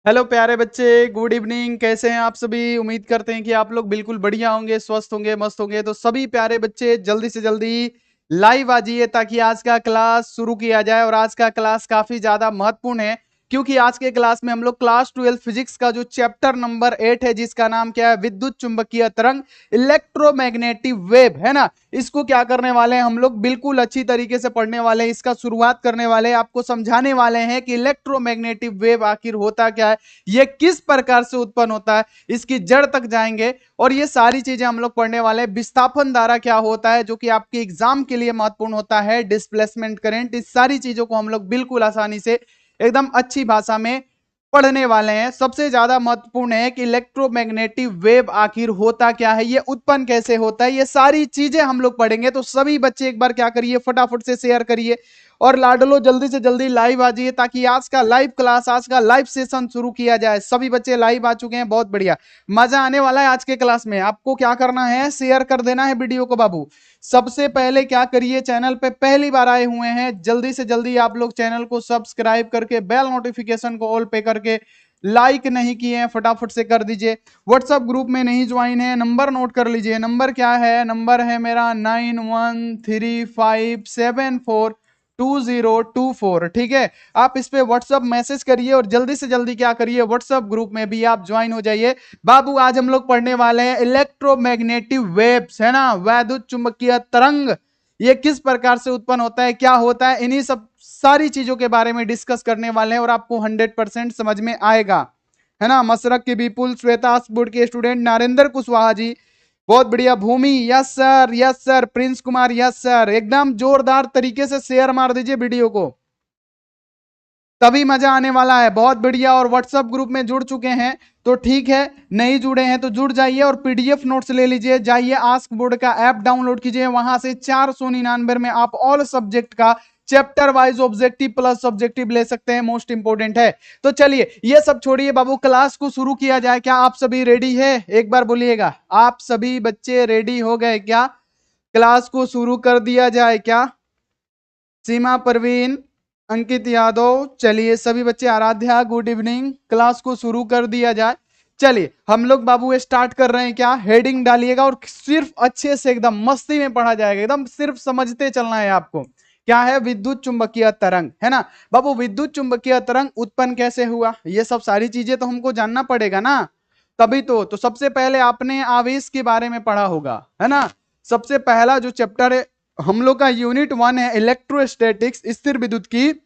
Hello प्यारे बच्चे, good evening. कैसे हैं आप सभी? उम्मीद करते हैं कि आप लोग बिल्कुल बढ़िया होंगे, स्वस्थ होंगे, मस्त होंगे। तो सभी प्यारे बच्चे जल्दी से जल्दी लाइव आ जाइए ताकि आज का क्लास शुरू किया जाए। और आज का क्लास काफी ज्यादा महत्वपूर्ण है क्योंकि आज के क्लास में हम लोग क्लास 12 फिजिक्स का जो चैप्टर नंबर 8 है, जिसका नाम क्या है, विद्युत चुंबकीय तरंग, इलेक्ट्रोमैग्नेटिक वेव, है ना। इसको क्या करने वाले हैं हम लोग, बिल्कुल अच्छी तरीके से पढ़ने वाले हैं। इसका शुरुआत करने वाले हैं, आपको समझाने वाले हैं कि इलेक्ट्रोमैग्नेटिक वेव आखिर होता क्या है, ये किस प्रकार से उत्पन्न होता है, इसकी जड़ तक जाएंगे। और ये सारी चीजें हम लोग पढ़ने वाले हैं। विस्थापन धारा क्या होता है, जो कि आपके एग्जाम के लिए महत्वपूर्ण होता है, डिस्प्लेसमेंट करंट, इस सारी चीजों को हम लोग बिल्कुल आसानी से एकदम अच्छी भाषा में पढ़ने वाले हैं। सबसे ज्यादा महत्वपूर्ण है कि इलेक्ट्रोमैग्नेटिक वेव आखिर होता क्या है, ये उत्पन्न कैसे होता है, ये सारी चीजें हम लोग पढ़ेंगे। तो सभी बच्चे एक बार क्या करिए, फटाफट से शेयर करिए और लाडलो जल्दी से जल्दी लाइव आ जाइए ताकि आज का लाइव क्लास, आज का लाइव सेशन शुरू किया जाए। सभी बच्चे लाइव आ चुके हैं, बहुत बढ़िया, मजा आने वाला है आज के क्लास में। आपको क्या करना है, शेयर कर देना है वीडियो को बाबू। सबसे पहले क्या करिए, चैनल पे पहली बार आए हुए हैं, जल्दी से जल्दी आप लोग चैनल को सब्सक्राइब करके बेल नोटिफिकेशन को ऑल पे करके, लाइक नहीं किए हैं फटाफट से कर दीजिए। व्हाट्सएप ग्रुप में नहीं ज्वाइन है, नंबर नोट कर लीजिए। नंबर क्या है, नंबर है मेरा 9135742024। ठीक है, आप इस पे व्हाट्सएप मैसेज करिए और जल्दी से जल्दी क्या करिए, व्हाट्सएप ग्रुप में भी आप ज्वाइन हो जाइए। बाबू आज हम लोग पढ़ने वाले हैं इलेक्ट्रोमैग्नेटिक वेव्स, है ना, वैद्युत चुंबकीय तरंग। ये किस प्रकार से उत्पन्न होता है, क्या होता है, इन्हीं सब सारी चीजों के बारे में डिस्कस करने वाले हैं और आपको 100% समझ में आएगा, है ना। मसरक के विपुल, श्वेता बोर्ड के स्टूडेंट, नरेंद्र कुशवाहा जी, बहुत बढ़िया। Bhumi, yes sir, yes sir. Prince Kumar, yes sir. एकदम जोरदार तरीके से शेयर मार दीजिए वीडियो को, तभी मजा आने वाला है। बहुत बढ़िया। और व्हाट्सएप ग्रुप में जुड़ चुके हैं तो ठीक है, नहीं जुड़े हैं तो जुड़ जाइए और पीडीएफ नोट्स ले लीजिए। जाइए आस्क बोर्ड का ऐप डाउनलोड कीजिए, वहां से 499 में आप ऑल सब्जेक्ट का chapter wise objective plus subjective ले सकते हैं, मोस्ट इंपोर्टेंट है। तो चलिए ये सब छोड़िए बाबू, क्लास को शुरू किया जाए। क्या आप सभी रेडी है? एक बार बोलिएगा, आप सभी बच्चे रेडी हो गए क्या? क्लास को शुरू कर दिया जाए क्या? सीमा परवीन, अंकित यादव, चलिए सभी बच्चे, आराध्या, गुड इवनिंग। क्लास को शुरू कर दिया जाए। चलिए हम लोग बाबू स्टार्ट कर रहे हैं। क्या हेडिंग डालिएगा और सिर्फ अच्छे से एकदम मस्ती में पढ़ा जाएगा, एकदम सिर्फ समझते चलना है आपको। क्या है? विद्युत चुंबकीय तरंग, है ना बाबू। विद्युत चुंबकीय तरंग उत्पन्न कैसे हुआ, ये सब सारी चीजें तो हमको जानना पड़ेगा ना, तभी तो सबसे पहले आपने आवेश के बारे में पढ़ा होगा, है ना। सबसे पहला जो चैप्टर है हम लोग का, यूनिट 1 है इलेक्ट्रोस्टैटिक्स, स्थिर विद्युत की।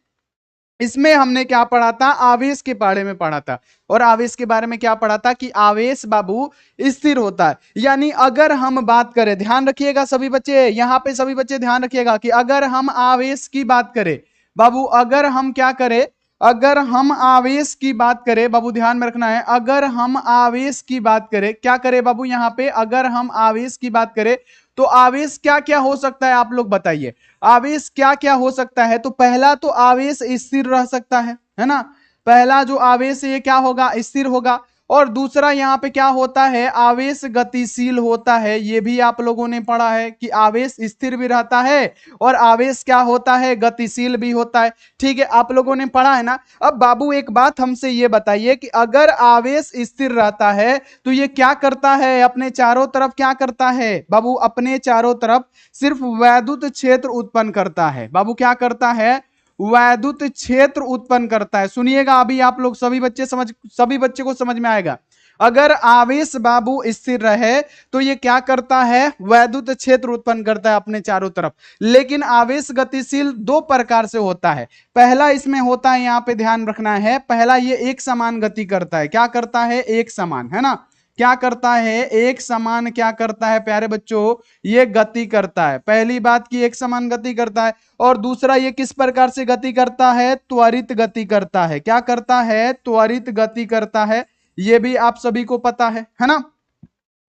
इसमें हमने क्या पढ़ा था, आवेश के बारे में पढ़ा था। और आवेश के बारे में क्या पढ़ा था कि आवेश बाबू स्थिर होता है। यानी अगर हम बात करें, ध्यान रखिएगा सभी बच्चे, यहां पे सभी बच्चे ध्यान रखिएगा कि अगर हम आवेश की बात करें बाबू, अगर हम क्या करें, अगर हम आवेश की बात करें बाबू, ध्यान में रखना है, अगर हम आवेश की बात करें, क्या करें बाबू यहां पे, अगर हम आवेश की बात करें तो आवेश क्या क्या हो सकता है, आप लोग बताइए। आवेश क्या क्या हो सकता है? तो पहला तो आवेश स्थिर रह सकता है ना। पहला जो आवेश ये क्या होगा, स्थिर होगा। और दूसरा यहाँ पे क्या होता है, आवेश गतिशील होता है। ये भी आप लोगों ने पढ़ा है कि आवेश स्थिर भी रहता है और आवेश क्या होता है, गतिशील भी होता है। ठीक है, आप लोगों ने पढ़ा है ना। अब बाबू एक बात हमसे ये बताइए कि अगर आवेश स्थिर रहता है तो ये क्या करता है, अपने चारों तरफ क्या करता है बाबू, अपने चारों तरफ सिर्फ वैद्युत क्षेत्र उत्पन्न करता है। बाबू क्या करता है, वैद्युत क्षेत्र उत्पन्न करता है। सुनिएगा अभी आप लोग सभी बच्चे समझ, सभी बच्चे को समझ में आएगा। अगर आवेश बाबू स्थिर रहे तो ये क्या करता है, वैद्युत क्षेत्र उत्पन्न करता है अपने चारों तरफ। लेकिन आवेश गतिशील दो प्रकार से होता है। पहला इसमें होता है, यहां पे ध्यान रखना है, पहला ये एक समान गति करता है। क्या करता है, एक समान, है ना। क्या करता है, एक समान क्या करता है प्यारे बच्चों, ये गति करता है। पहली बात की एक समान गति करता है। और दूसरा ये किस प्रकार से गति करता है, त्वरित गति करता है। क्या करता है, त्वरित गति करता है। ये भी आप सभी को पता है ना।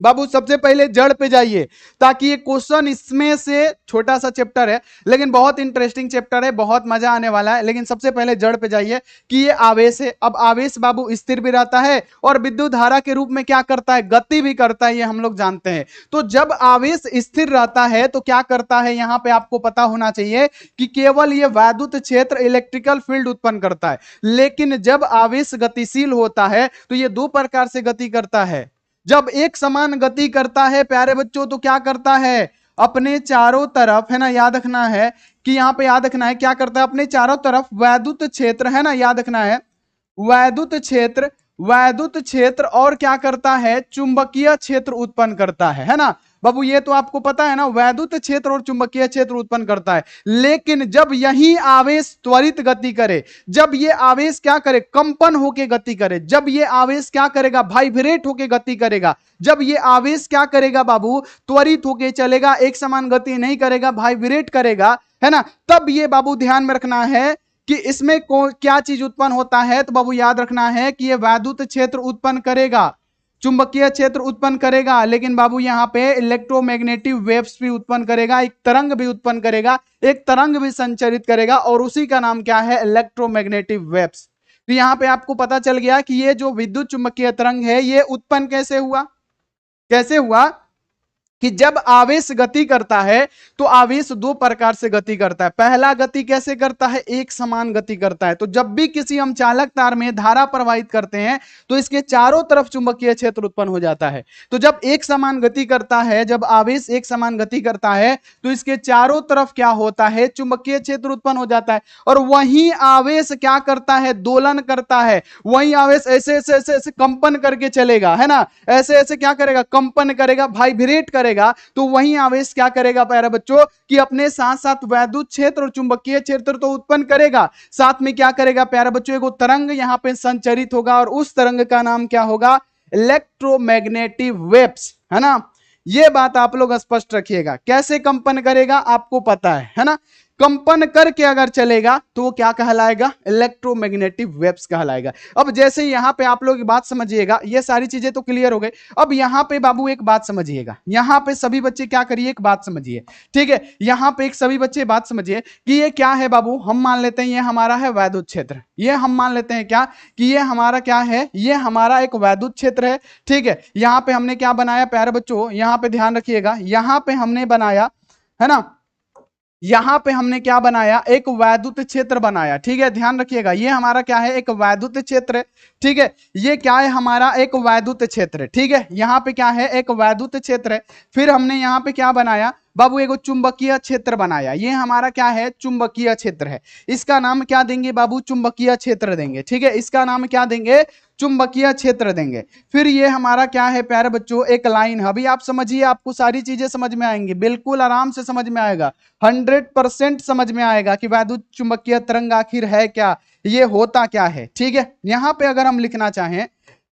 बाबू सबसे पहले जड़ पे जाइए, ताकि ये क्वेश्चन इसमें से, छोटा सा चैप्टर है लेकिन बहुत इंटरेस्टिंग चैप्टर है, बहुत मजा आने वाला है। लेकिन सबसे पहले जड़ पे जाइए कि ये आवेश है। अब आवेश बाबू स्थिर भी रहता है और विद्युत धारा के रूप में क्या करता है, गति भी करता है, ये हम लोग जानते हैं। तो जब आवेश स्थिर रहता है तो क्या करता है, यहां पर आपको पता होना चाहिए कि केवल ये वैद्युत क्षेत्र, इलेक्ट्रिकल फील्ड उत्पन्न करता है। लेकिन जब आवेश गतिशील होता है तो ये दो प्रकार से गति करता है। जब एक समान गति करता है प्यारे बच्चों तो क्या करता है, अपने चारों तरफ, है ना, याद रखना है कि यहां पे याद रखना है क्या करता है, अपने चारों तरफ वैद्युत क्षेत्र, है ना, याद रखना है वैद्युत क्षेत्र, वैद्युत क्षेत्र और क्या करता है, चुंबकीय क्षेत्र उत्पन्न करता है ना बाबू, ये तो आपको पता है ना, वैद्युत क्षेत्र और चुंबकीय क्षेत्र उत्पन्न करता है। लेकिन जब यही आवेश त्वरित गति करे, जब ये आवेश क्या करे, कंपन होके गति करे, जब ये आवेश क्या करेगा, वाइब्रेट होके गति करेगा, जब ये आवेश क्या करेगा बाबू, त्वरित होके चलेगा, एक समान गति नहीं करेगा, वाइब्रेट करेगा, है ना, तब ये बाबू ध्यान में रखना है कि इसमें क्या चीज उत्पन्न होता है। तो बाबू याद रखना है कि ये वैद्युत क्षेत्र उत्पन्न करेगा, चुंबकीय क्षेत्र उत्पन्न करेगा, लेकिन बाबू यहां पे इलेक्ट्रोमैग्नेटिक वेव्स भी उत्पन्न करेगा, एक तरंग भी उत्पन्न करेगा, एक तरंग भी संचरित करेगा, और उसी का नाम क्या है, इलेक्ट्रोमैग्नेटिक वेव्स। तो यहां पे आपको पता चल गया कि ये जो विद्युत चुंबकीय तरंग है ये उत्पन्न कैसे हुआ, कैसे हुआ कि जब आवेश गति करता है तो आवेश दो प्रकार से गति करता है। पहला गति कैसे करता है, एक समान गति करता है। तो जब भी किसी हम चालक तार में धारा प्रवाहित करते हैं तो इसके चारों तरफ चुंबकीय क्षेत्र उत्पन्न हो जाता है। तो जब एक समान गति करता है, जब आवेश एक समान गति करता है तो इसके चारों तरफ क्या होता है, चुंबकीय क्षेत्र उत्पन्न हो जाता है। और वही आवेश क्या करता है, दोलन करता है, वही आवेश ऐसे ऐसे ऐसे ऐसे कंपन करके चलेगा, है ना, ऐसे ऐसे क्या करेगा, कंपन करेगा, वाइब्रेट करेगा। तो वही आवेश क्या करेगा प्यारे बच्चों कि अपने साथ साथ वैद्युत क्षेत्र और चुंबकीय क्षेत्र तो उत्पन्न करेगा, साथ में क्या करेगा प्यारे बच्चों, एक तरंग यहां पे संचरित होगा और उस तरंग का नाम क्या होगा, इलेक्ट्रोमैग्नेटिक वेव्स, है ना। ये बात आप लोग स्पष्ट रखिएगा, कैसे कंपन करेगा आपको पता है ना, कंपन करके अगर चलेगा तो वो क्या कहलाएगा, इलेक्ट्रोमैग्नेटिक वेव्स कहलाएगा। अब जैसे यहां पे आप लोग बात समझिएगा, ये सारी चीजें तो क्लियर हो गई। अब यहां पे बाबू एक बात समझिएगा, यहां पे सभी बच्चे क्या करिए, एक बात समझिए, ठीक है, यहां पे एक सभी बच्चे बात समझिए कि ये क्या है बाबू, हम मान लेते हैं ये हमारा है वैद्युत क्षेत्र, ये हम मान लेते हैं क्या कि ये हमारा क्या है, ये हमारा एक वैद्युत क्षेत्र है, ठीक है। यहां पे हमने क्या बनाया प्यारे बच्चों, यहां पे ध्यान रखिएगा, यहां पे हमने बनाया, है ना, यहां पे हमने क्या बनाया, एक वैद्युत क्षेत्र बनाया, ठीक है, ध्यान रखिएगा, ये हमारा क्या है, एक वैद्युत क्षेत्र है, ठीक है, ये क्या है हमारा, एक वैद्युत क्षेत्र है, ठीक है, यहां पे क्या है, एक वैद्युत क्षेत्र है। फिर हमने यहां पे क्या बनाया बाबू, एक चुंबकीय क्षेत्र बनाया, ये हमारा क्या है, चुंबकीय क्षेत्र है, इसका नाम क्या देंगे बाबू, चुंबकीय क्षेत्र देंगे, ठीक है, इसका नाम क्या देंगे, चुंबकीय क्षेत्र देंगे। फिर ये हमारा क्या है प्यारे बच्चों, एक लाइन है। अभी आप समझिए, आपको सारी चीजें समझ में आएंगी, बिल्कुल आराम से समझ में आएगा, 100% समझ में आएगा कि वैद्युत चुंबकीय तरंग आखिर है क्या, ये होता क्या है, ठीक है। यहां पे अगर हम लिखना चाहें,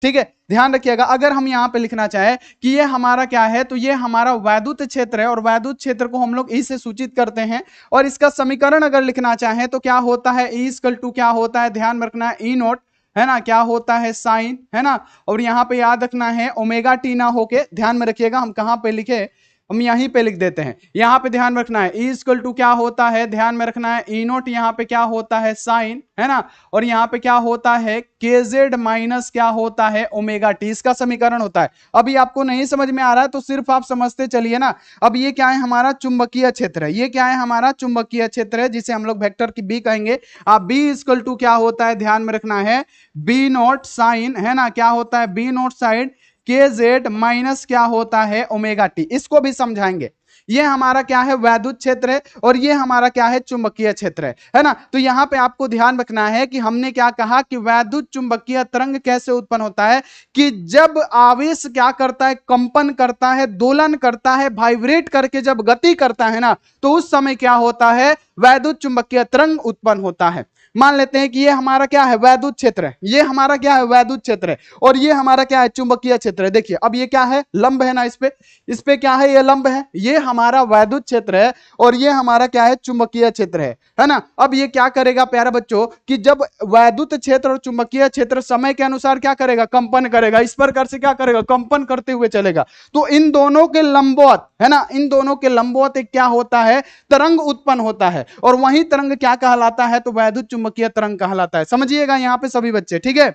ठीक है, ध्यान रखिएगा, अगर हम यहां पे लिखना चाहें कि ये हमारा क्या है, तो ये हमारा वैद्युत क्षेत्र है, और वैद्युत क्षेत्र को हम लोग ई से सूचित करते हैं। और इसका समीकरण अगर लिखना चाहें तो क्या होता है, ई इक्वल टू क्या होता है, ध्यान में रखना है, ई नॉट, है ना, क्या होता है, साइन, है ना, और यहां पे याद रखना है ओमेगा टी ना होके, ध्यान में रखिएगा, हम कहां पे लिखे, हम यहीं पे लिख देते हैं, यहां पे ध्यान रखना है ई इक्वल टू क्या होता है, ध्यान में रखना है ई नोट, यहां पे क्या होता है, साइन, है ना, और यहां पे क्या होता है, के जेड माइनस क्या होता है, ओमेगा टी, इसका समीकरण होता है। अभी आपको नहीं समझ में आ रहा है तो सिर्फ आप समझते चलिए ना। अब ये क्या है, हमारा चुंबकीय क्षेत्र है, ये क्या है, हमारा चुंबकीय क्षेत्र है, जिसे हम लोग वेक्टर की बी कहेंगे। आप बी इक्वल टू क्या होता है, ध्यान में रखना है बी नोट साइन, है ना, क्या होता है, बी नोट साइन के जेड माइनस क्या होता है, ओमेगा टी, इसको भी समझाएंगे। ये हमारा क्या है, वैद्युत क्षेत्र है, और ये हमारा क्या है, चुंबकीय क्षेत्र है ना। तो यहां पे आपको ध्यान रखना है कि हमने क्या कहा कि वैद्युत चुंबकीय तरंग कैसे उत्पन्न होता है, कि जब आवेश क्या करता है, कंपन करता है, दोलन करता है, वाइब्रेट करके जब गति करता है ना, तो उस समय क्या होता है, वैद्युत चुंबकीय तरंग उत्पन्न होता है। मान लेते हैं कि ये हमारा क्या है, वैद्युत क्षेत्र है, ये हमारा क्या है, वैद्युत क्षेत्र है, और ये हमारा क्या है, चुंबकीय क्षेत्र है। देखिए अब ये क्या है, लंब है ना, इस पे क्या है, ये लंब है, ये हमारा वैद्युत क्षेत्र है और ये हमारा क्या है, चुंबकीय क्षेत्र है ना। अब ये क्या करेगा प्यारे बच्चों कि जब वैद्युत क्षेत्र और चुंबकीय क्षेत्र समय के अनुसार क्या करेगा, कंपन करेगा, इस प्रकार से क्या करेगा, कंपन करते हुए चलेगा। तो इन दोनों के लंबवत है ना, इन दोनों के लंबवत एक क्या होता है, तरंग उत्पन्न होता है, और वही तरंग क्या कहलाता है, तो वैद्युत चुंबकीय तरंग कहलाता है। समझिएगा यहां पे सभी बच्चे, ठीक है,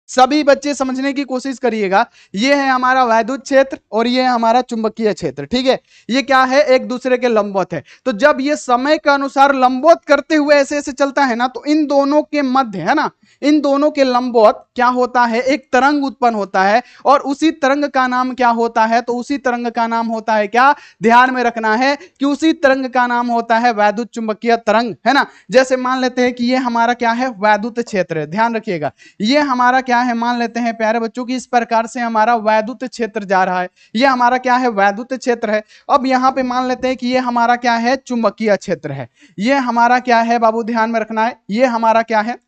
सभी बच्चे समझने की कोशिश करिएगा। ये है हमारा वैद्युत क्षेत्र और ये है हमारा चुंबकीय क्षेत्र, ठीक है, ये क्या है, एक दूसरे के लंबवत है। तो जब ये समय के अनुसार लंबवत करते हुए ऐसे ऐसे चलता है ना, तो इन दोनों के मध्य है ना, इन दोनों के लंबवत क्या होता है, एक तरंग उत्पन्न होता है, और उसी तरंग का नाम क्या होता है, तो उसी तरंग का नाम होता है क्या, ध्यान में रखना है कि उसी तरंग का नाम होता है वैद्युत चुंबकीय तरंग, है ना। जैसे मान लेते हैं कि ये हमारा क्या है, वैद्युत क्षेत्र है, ध्यान रखिएगा, ये हमारा क्या है, मान लेते हैं प्यारे बच्चों की इस प्रकार से हमारा वैद्युत क्षेत्र जा रहा है, ये हमारा क्या है, वैद्युत क्षेत्र है। अब यहां पे मान लेते हैं कि ये हमारा क्या है, चुंबकीय क्षेत्र है, ये हमारा क्या है बाबू, ध्यान में रखना है, ये हमारा क्या है,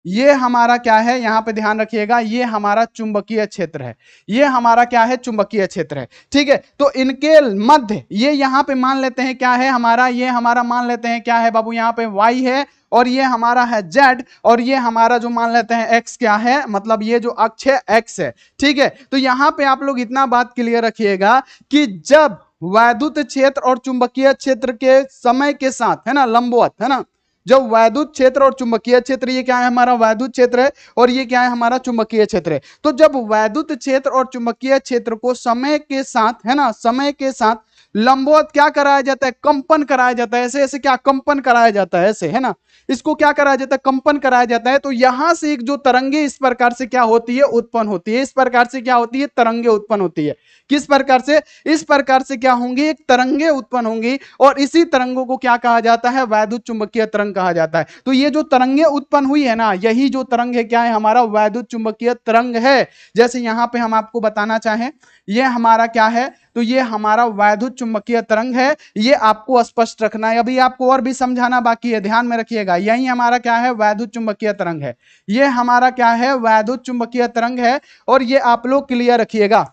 ये हमारा क्या है, यहां पे ध्यान रखिएगा, ये हमारा चुंबकीय क्षेत्र है, ये हमारा क्या है, चुंबकीय क्षेत्र है, ठीक है। तो इनके मध्य ये यहां पे मान लेते हैं क्या है हमारा, ये हमारा मान लेते हैं क्या है बाबू, यहां पे y है, और ये हमारा है z, और ये हमारा जो मान लेते हैं x क्या है, मतलब ये जो अक्ष है x है, ठीक है। तो यहां पे आप लोग इतना बात क्लियर रखिएगा कि जब वैद्युत क्षेत्र और चुंबकीय क्षेत्र के समय के साथ है ना, लंबवत है ना, जब वैद्युत क्षेत्र और चुंबकीय क्षेत्र, ये क्या है हमारा वैद्युत क्षेत्र है और ये क्या है हमारा चुंबकीय क्षेत्र है, तो जब वैद्युत क्षेत्र और चुंबकीय क्षेत्र को समय के साथ है ना, समय के साथ लंबवत क्या कराया जाता है, कंपन कराया जाता है, ऐसे ऐसे क्या कंपन कराया जाता है, ऐसे है ना, इसको क्या कराया जाता है, कंपन कराया जाता है। तो यहां से एक जो तरंगे इस प्रकार से क्या होती है, उत्पन्न होती है, इस प्रकार से क्या होती है, तरंगे उत्पन्न होती है। किस प्रकार से, इस प्रकार से क्या होंगी, एक तरंगे उत्पन्न होंगी, और इसी तरंगों को क्या कहा जाता है, वैद्युत चुंबकीय तरंग कहा जाता है। तो ये जो तरंगे उत्पन्न हुई है ना, यही जो तरंग है क्या है, हमारा वैद्युत चुंबकीय तरंग है। जैसे यहां पे हम आपको बताना चाहें, ये हमारा क्या है, तो ये हमारा वैद्युत चुंबकीय तरंग है, ये आपको स्पष्ट रखना है, अभी आपको और भी समझाना बाकी है, ध्यान में रखिएगा। यही हमारा क्या है, वैद्युत चुंबकीय तरंग है, ये हमारा क्या है, वैद्युत चुंबकीय तरंग है, और ये आप लोग क्लियर रखिएगा,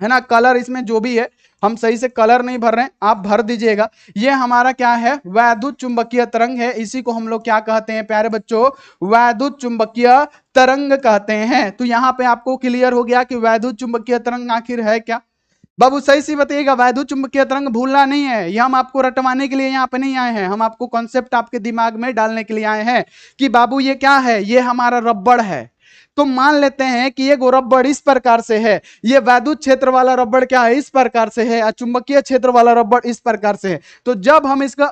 है ना। कलर इसमें जो भी है, हम सही से कलर नहीं भर रहे हैं, आप भर दीजिएगा। ये हमारा क्या है, वैद्युत चुंबकीय तरंग है, इसी को हम लोग क्या कहते हैं प्यारे बच्चों, वैद्युत चुंबकीय तरंग कहते हैं। तो यहां पे आपको क्लियर हो गया कि वैद्युत चुंबकीय तरंग आखिर है क्या। बाबू सही से बताइएगा, वैद्युत चुंबकीय तरंग भूलना नहीं है, ये हम आपको रटवाने के लिए यहाँ पे नहीं आए हैं, हम आपको कॉन्सेप्ट आपके दिमाग में डालने के लिए आए हैं कि बाबू ये क्या है, ये हमारा रबड़ है। तो मान लेते हैं कि ये रबड़ इस प्रकार से है, ये वैद्युत क्षेत्र वाला रबड़ क्या है, इस प्रकार से है, और चुंबकीय क्षेत्र वाला रबड़ इस प्रकार से है। तो जब हम इसका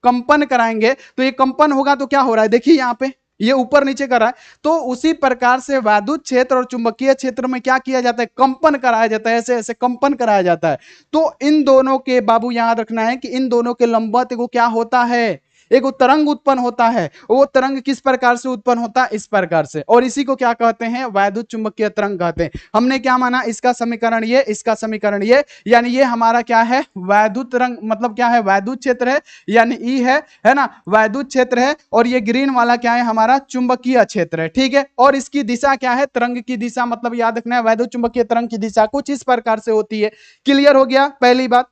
कंपन कराएंगे तो ये कंपन होगा, तो क्या हो रहा है, देखिए यहाँ पे ये ऊपर नीचे कर रहा है। तो उसी प्रकार से वैद्युत क्षेत्र और चुंबकीय क्षेत्र में क्या किया जाता है, कंपन कराया जाता है, ऐसे ऐसे कंपन कराया जाता है। तो इन दोनों के बाबू याद रखना है कि इन दोनों के लंबवत को क्या होता है, एक तरंग उत्पन्न होता है। वो तरंग किस प्रकार से उत्पन्न होता है, इस प्रकार से, और इसी को क्या कहते हैं, वैद्युत चुंबकीय तरंग कहते हैं। हमने क्या माना, इसका समीकरण ये, इसका समीकरण ये, यानी ये हमारा क्या है, वैद्युत तरंग, मतलब क्या है, वैद्युत क्षेत्र है, यानी ई है ना, वैद्युत क्षेत्र है, और ये ग्रीन वाला क्या है, हमारा चुंबकीय क्षेत्र है, ठीक है। और इसकी दिशा क्या है, तरंग की दिशा, मतलब याद रखना है वैद्युत चुंबकीय तरंग की दिशा कुछ इस प्रकार से होती है। क्लियर हो गया पहली बात।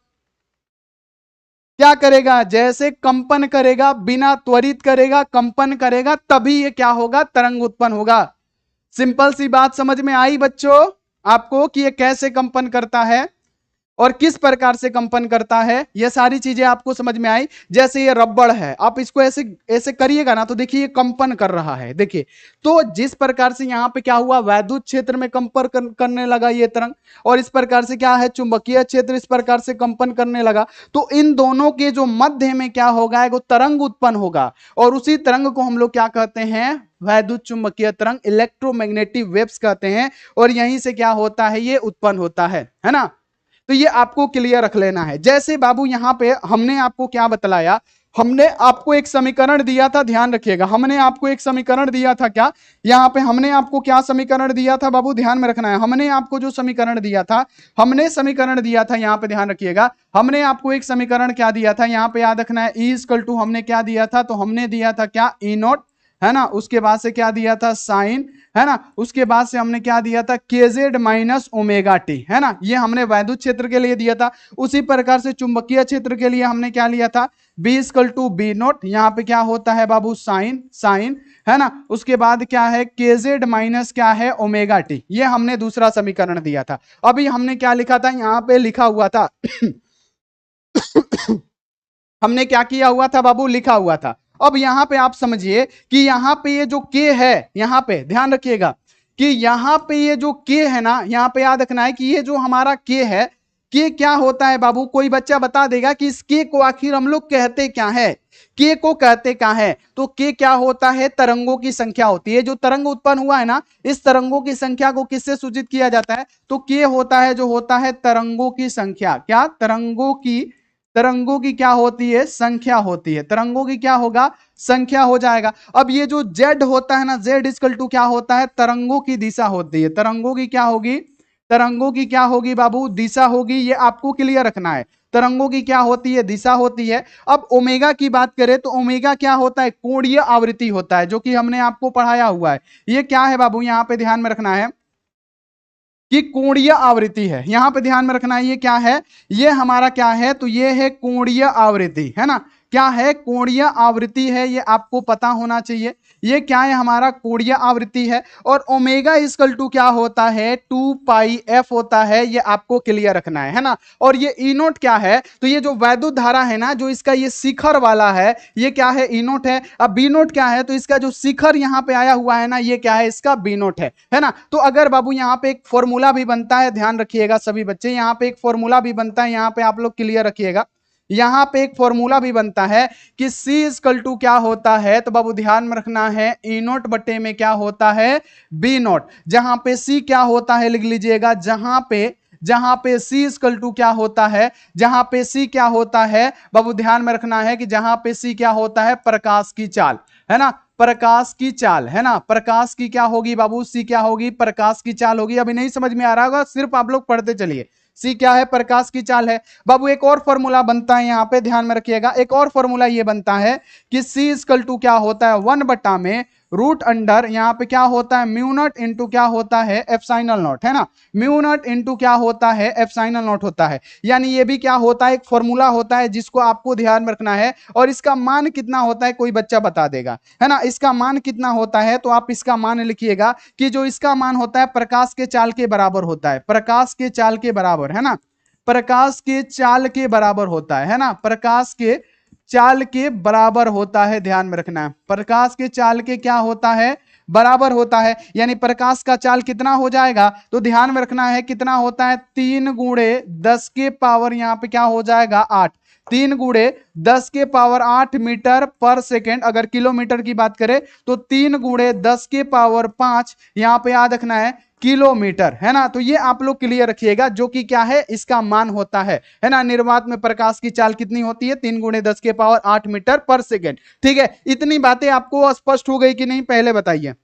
क्या करेगा, जैसे कंपन करेगा, बिना त्वरित करेगा, कंपन करेगा, तभी ये क्या होगा, तरंग उत्पन्न होगा। सिंपल सी बात समझ में आई बच्चों आपको कि ये कैसे कंपन करता है और किस प्रकार से कंपन करता है, ये सारी चीजें आपको समझ में आई। जैसे ये रबड़ है, आप इसको ऐसे ऐसे करिएगा ना, तो देखिए ये कंपन कर रहा है, देखिए। तो जिस प्रकार से यहाँ पे क्या हुआ, वैद्युत क्षेत्र में कंपन करने लगा ये तरंग, और इस प्रकार से क्या है, चुंबकीय क्षेत्र इस प्रकार से कंपन करने लगा। तो इन दोनों के जो मध्य में क्या होगा, एक तरंग उत्पन्न होगा, और उसी तरंग को हम लोग क्या कहते हैं, वैद्युत चुंबकीय तरंग, इलेक्ट्रोमैग्नेटिक वेव्स कहते हैं। और यहीं से क्या होता है, ये उत्पन्न होता है ना। तो ये आपको क्लियर रख लेना है। जैसे बाबू यहां पे हमने आपको क्या बतलाया, हमने आपको एक समीकरण दिया था, ध्यान रखिएगा, हमने आपको एक समीकरण दिया था। क्या यहां पे हमने आपको क्या समीकरण दिया था बाबू, ध्यान में रखना है। हमने आपको जो समीकरण दिया था, हमने समीकरण दिया था, यहां पे ध्यान रखिएगा, हमने आपको एक समीकरण क्या दिया था, यहां पे याद रखना है। ई इक्वल टू हमने क्या दिया था, तो हमने दिया था क्या, ई नॉट, है ना। उसके बाद से क्या दिया था, साइन, है ना। उसके बाद से हमने क्या दिया था, केजेड माइनस ओमेगा टी, है ना। ये हमने वैद्युत क्षेत्र के लिए दिया था। उसी प्रकार से चुंबकीय क्षेत्र के लिए हमने क्या लिया था, B equal to B naught, यहां पे क्या होता है बाबू, साइन, साइन, है ना। उसके बाद क्या है, केजेड माइनस क्या है, ओमेगा टी, ये हमने दूसरा समीकरण दिया था। अभी हमने क्या लिखा था, यहां पे लिखा हुआ था हमने क्या किया हुआ था बाबू, लिखा हुआ था। अब यहां पे आप समझिए कि यहां पे ये जो के है, यहां पे ध्यान रखिएगा कि यहां पे ये जो के है ना, यहां पे याद रखना है कि ये जो हमारा के है, के क्या होता है बाबू, कोई बच्चा बता देगा कि इस के को आखिर हम लोग कहते क्या है, के को कहते क्या है। तो के क्या होता है, तरंगों की संख्या होती है। जो तरंग उत्पन्न हुआ है ना, इस तरंगों की संख्या को किससे सूचित किया जाता है, तो के होता है, जो होता है तरंगों की संख्या। क्या, तरंगों की क्या होती है, संख्या होती है। तरंगों की क्या होगा, संख्या हो जाएगा। अब ये जो z होता है ना, z इक्वल टू क्या होता है, तरंगों की दिशा होती है। तरंगों की क्या होगी, तरंगों की क्या होगी बाबू, दिशा होगी। ये आपको क्लियर रखना है, तरंगों की क्या होती है, दिशा होती है। अब ओमेगा की बात करें तो ओमेगा क्या होता है, कोणीय आवृत्ति होता है, जो कि हमने आपको पढ़ाया हुआ है। ये क्या है बाबू, यहां पे ध्यान में रखना है कि कोणीय आवृत्ति है। यहां पे ध्यान में रखना है, ये क्या है, ये हमारा क्या है, तो ये है कोणीय आवृत्ति, है ना। क्या है, कोणीय आवृत्ति है, ये आपको पता होना चाहिए। ये क्या है, हमारा कोणीय आवृत्ति है। और ओमेगा इक्वल टू क्या होता है, 2 पाई एफ होता है, ये आपको क्लियर रखना है ना। और ये ई नोट क्या है, तो ये जो वैद्युत धारा है ना, जो इसका ये शिखर वाला है, ये क्या है, ई नोट है। अब बी नोट क्या है, तो इसका जो शिखर यहां पे आया हुआ है ना, ये क्या है, इसका बी नोट है ना। तो अगर बाबू यहां पे एक फॉर्मूला भी बनता है, ध्यान रखिएगा सभी बच्चे, यहां पे एक फॉर्मूला भी बनता है, यहां पे आप लोग क्लियर रखिएगा। यहां पे एक फॉर्मूला भी बनता है कि C इक्वल टू क्या होता है, तो बाबू ध्यान में रखना है, ई नोट बटे में क्या होता है, बी नोट। जहां पे C क्या होता है, लिख लीजिएगा, जहां पे C इक्वल टू क्या होता है, जहां पे C क्या होता है बाबू, ध्यान में रखना है कि जहां पे C क्या होता है, प्रकाश की चाल, है ना। प्रकाश की चाल, है ना। प्रकाश की क्या होगी बाबू, C क्या होगी, प्रकाश की चाल होगी। अभी नहीं समझ में आ रहा होगा, सिर्फ आप लोग पढ़ते चलिए। सी क्या है, प्रकाश की चाल है बाबू। एक और फॉर्मूला बनता है, यहां पे ध्यान में रखिएगा, एक और फॉर्मूला ये बनता है कि सी इक्वल टू क्या होता है, 1 बटा में रूट अंडर, यहां पे क्या होता है, म्यू नॉट इंटू क्या होता है, एप्सिलॉन नॉट, है ना। म्यू नॉट इंटू क्या होता है, एप्सिलॉन नॉट होता है। यानी ये भी क्या होता है, एक फॉर्मूला होता है, जिसको आपको ध्यान में रखना है। और इसका मान कितना होता है, कोई बच्चा बता देगा, है ना। इसका मान कितना होता है, तो आप इसका मान लिखिएगा कि जो इसका मान होता है, प्रकाश के चाल के बराबर होता है। प्रकाश के चाल के बराबर, है ना। प्रकाश के चाल के बराबर होता है ना। प्रकाश के चाल के बराबर होता है, ध्यान में रखना है। प्रकाश के चाल के क्या होता है, बराबर होता है। यानी प्रकाश का चाल कितना हो जाएगा, तो ध्यान में रखना है कितना होता है, 3 गुणे 10 के पावर, यहां पे क्या हो जाएगा, 8। 3 गुणे 10 के पावर 8 मीटर पर सेकेंड। अगर किलोमीटर की बात करें तो 3 गुणे 10 के पावर 5, यहां पे याद रखना है किलोमीटर, है ना। तो ये आप लोग क्लियर रखिएगा, जो कि क्या है, इसका मान होता है ना। निर्वात में प्रकाश की चाल कितनी होती है, 3 गुणे 10 के पावर 8 मीटर पर सेकेंड। ठीक है, इतनी बातें आपको स्पष्ट हो गई कि नहीं, पहले बताइए,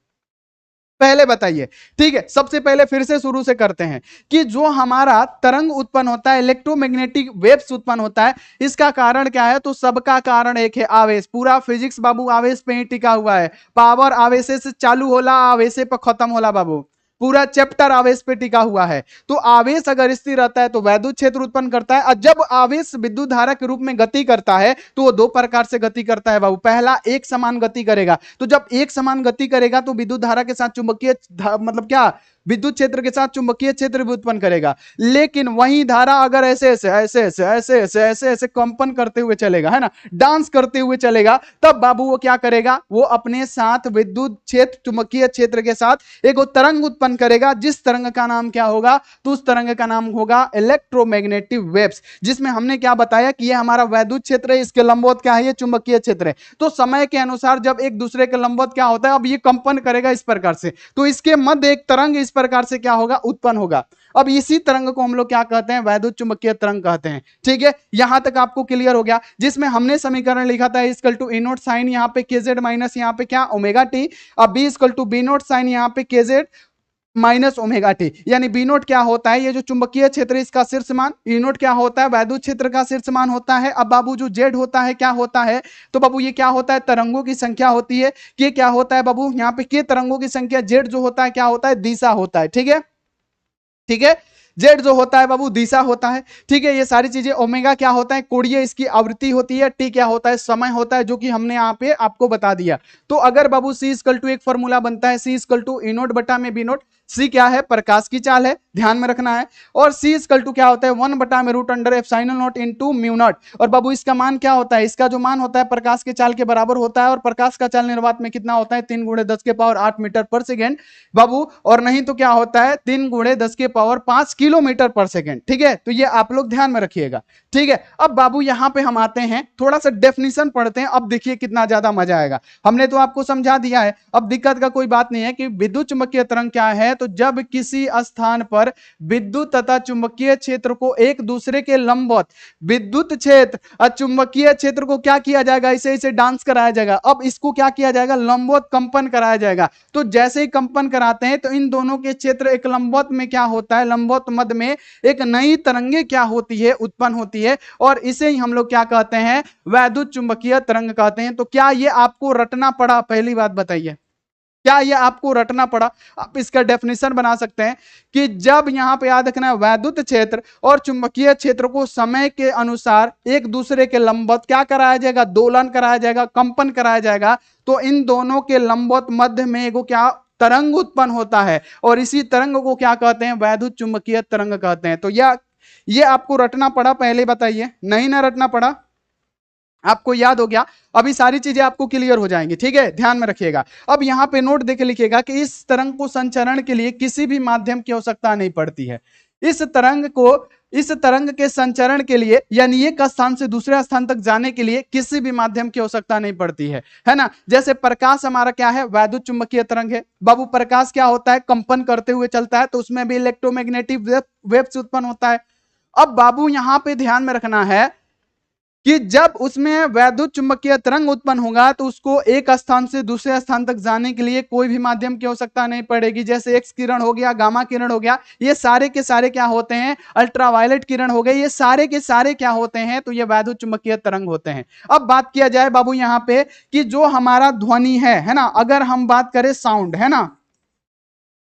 पहले बताइए। ठीक है, सबसे पहले फिर से शुरू से करते हैं कि जो हमारा तरंग उत्पन्न होता है, इलेक्ट्रोमैग्नेटिक वेव्स उत्पन्न होता है, इसका कारण क्या है, तो सबका कारण एक है, आवेश। पूरा फिजिक्स बाबू आवेश पे ही टिका हुआ है। पावर आवेश से चालू होला, आवेश पे खत्म होला बाबू। पूरा चैप्टर आवेश पे टिका हुआ है। तो आवेश अगर स्थिर रहता है तो वैद्युत क्षेत्र उत्पन्न करता है, और जब आवेश विद्युत धारा के रूप में गति करता है तो वो 2 प्रकार से गति करता है बाबू। पहला, एक समान गति करेगा। तो जब एक समान गति करेगा तो विद्युत धारा के साथ चुंबकीय मतलब क्या, विद्युत क्षेत्र के साथ चुंबकीय क्षेत्र भी उत्पन्न करेगा। लेकिन वही धारा अगर ऐसे ऐसे ऐसे ऐसे ऐसे ऐसे ऐसे ऐसे कंपन करते हुए चलेगा, है ना, डांस करते हुए चलेगा, तब बाबू वो क्या करेगा, वो अपने साथ विद्युत क्षेत्र, चुंबकीय क्षेत्र के साथ एक तरंग उत्पन्न करेगा। जिस तरंग का नाम क्या होगा, तो उस तरंग का नाम होगा इलेक्ट्रोमैग्नेटिक वेव्स। जिसमें हमने क्या बताया कि ये हमारा वैद्युत क्षेत्र है, इसके लंबवत क्या है, ये चुंबकीय क्षेत्र है। तो समय के अनुसार जब एक दूसरे के लंबवत क्या होता है, अब ये कंपन करेगा इस प्रकार से, तो इसके मध्य एक तरंग इस प्रकार से क्या होगा, उत्पन्न होगा। अब इसी तरंग को हम लोग क्या कहते हैं, वैद्युत चुंबकीय तरंग कहते हैं। ठीक है, यहां तक आपको क्लियर हो गया, जिसमें हमने समीकरण लिखा था equal to A naught sine यहाँ पे केजेड माइनस यहाँ पे क्या ओमेगा टी, अब B equal to B naught sine यहाँ पे केजेड माइनस ओमेगा टी, यानी बी नोट क्या होता है, ये जो चुंबकीय क्षेत्र इसका शीर्ष मान, ई नोट क्या होता है, वैद्युत क्षेत्र का शीर्ष मान होता है। अब बाबू जो जेड होता है क्या होता है, तो बाबू ये क्या होता है, तरंगों की संख्या होती है। के क्या होता है बाबू, यहाँ पे के तरंगों की संख्या, जेड जो होता है क्या होता है, दिशा होता है। ठीक है, ठीक है, जेड जो होता है बाबू दिशा होता है। ठीक है, ये सारी चीजें, ओमेगा क्या होता है, कोणीय इसकी आवृत्ति होती है, टी क्या होता है, समय होता है, जो कि हमने यहाँ पे आपको बता दिया। तो अगर बाबू सी इक्वल टू, एक फॉर्मूला बनता है सी इक्वल टू ई नोट बटा में बी नोट, सी क्या है, प्रकाश की चाल है, ध्यान में रखना है, और सी इक्वल टू क्या होता है, 1 बटा में root under epsilon naught into mu naught. और बाबू इसका मान क्या होता है, इसका जो मान होता है प्रकाश के चाल के बराबर होता है, और प्रकाश का चाल निर्वात में कितना होता है, 3 × 10 के पावर 8 मीटर पर सेकेंड बाबू, और नहीं तो क्या होता है 3 × 10 के पावर 5 किलोमीटर पर सेकेंड। ठीक है, तो ये आप लोग ध्यान में रखिएगा। ठीक है, अब बाबू यहां पे हम आते हैं, थोड़ा सा डेफिनेशन पढ़ते हैं। अब देखिए कितना ज्यादा मजा आएगा, हमने तो आपको समझा दिया है, अब दिक्कत का कोई बात नहीं है कि विद्युत चुंबकीय तरंग क्या है। तो जब किसी स्थान पर विद्युत तथा चुंबकीय क्षेत्र को एक दूसरे के लंबवत, विद्युत क्षेत्र और चुंबकीय क्षेत्र को क्या किया जाएगा, इसे इसे डांस कराया जाएगा। अब इसको क्या किया जाएगा, लंबवत कंपन कराया जाएगा। तो जैसे ही कंपन कराते हैं तो इन दोनों के क्षेत्र एक लंबवत में क्या होता है, लंबवत मध्य में एक नई तरंगे क्या होती है, उत्पन्न होती है, और इसे ही हम लोग क्या कहते हैं, वैद्युत चुंबकीय तरंग कहते हैं। तो क्या ये आपको रटना पड़ा, पहली बात बताइए, क्या ये आपको रटना पड़ा। आप इसका डेफिनेशन बना सकते हैं कि जब यहां पे याद रखना है, वैद्युत क्षेत्र और चुंबकीय क्षेत्र को समय के अनुसार एक दूसरे के लंबवत क्या कराया जाएगा, दोलन कराया जाएगा, कंपन कराया जाएगा। तो इन दोनों के लंबवत मध्य में एगो क्या तरंग उत्पन्न होता है, और इसी तरंग को क्या कहते हैं, वैद्युत चुंबकीय तरंग कहते हैं। तो ये आपको रटना पड़ा, पहले बताइए, नहीं ना रटना पड़ा, आपको याद हो गया। अभी सारी चीजें आपको क्लियर हो जाएंगी। ठीक है, ध्यान में रखिएगा। अब यहां पे नोट देके लिखिएगा कि इस तरंग को संचरण के लिए किसी भी माध्यम की आवश्यकता नहीं पड़ती है। इस तरंग के संचरण के लिए, यानी एक स्थान से दूसरे स्थान तक जाने के लिए किसी भी माध्यम की आवश्यकता नहीं पड़ती है ना। जैसे प्रकाश हमारा क्या है, वैद्युत चुंबकीय तरंग है बाबू। प्रकाश क्या होता है, कंपन करते हुए चलता है, तो उसमें भी इलेक्ट्रोमैग्नेटिक वेव्स उत्पन्न होता है। अब बाबू यहां पे ध्यान में रखना है कि जब उसमें वैद्युत चुंबकीय तरंग उत्पन्न होगा तो उसको एक स्थान से दूसरे स्थान तक जाने के लिए कोई भी माध्यम की आवश्यकता नहीं पड़ेगी। जैसे एक्स किरण हो गया, गामा किरण हो गया, ये सारे के सारे क्या होते हैं, अल्ट्रावायलेट किरण हो गए, ये सारे के सारे क्या होते हैं, तो ये वैद्युत चुंबकीय तरंग होते हैं। अब बात किया जाए बाबू यहां पे कि जो हमारा ध्वनि है ना, अगर हम बात करें साउंड, है ना,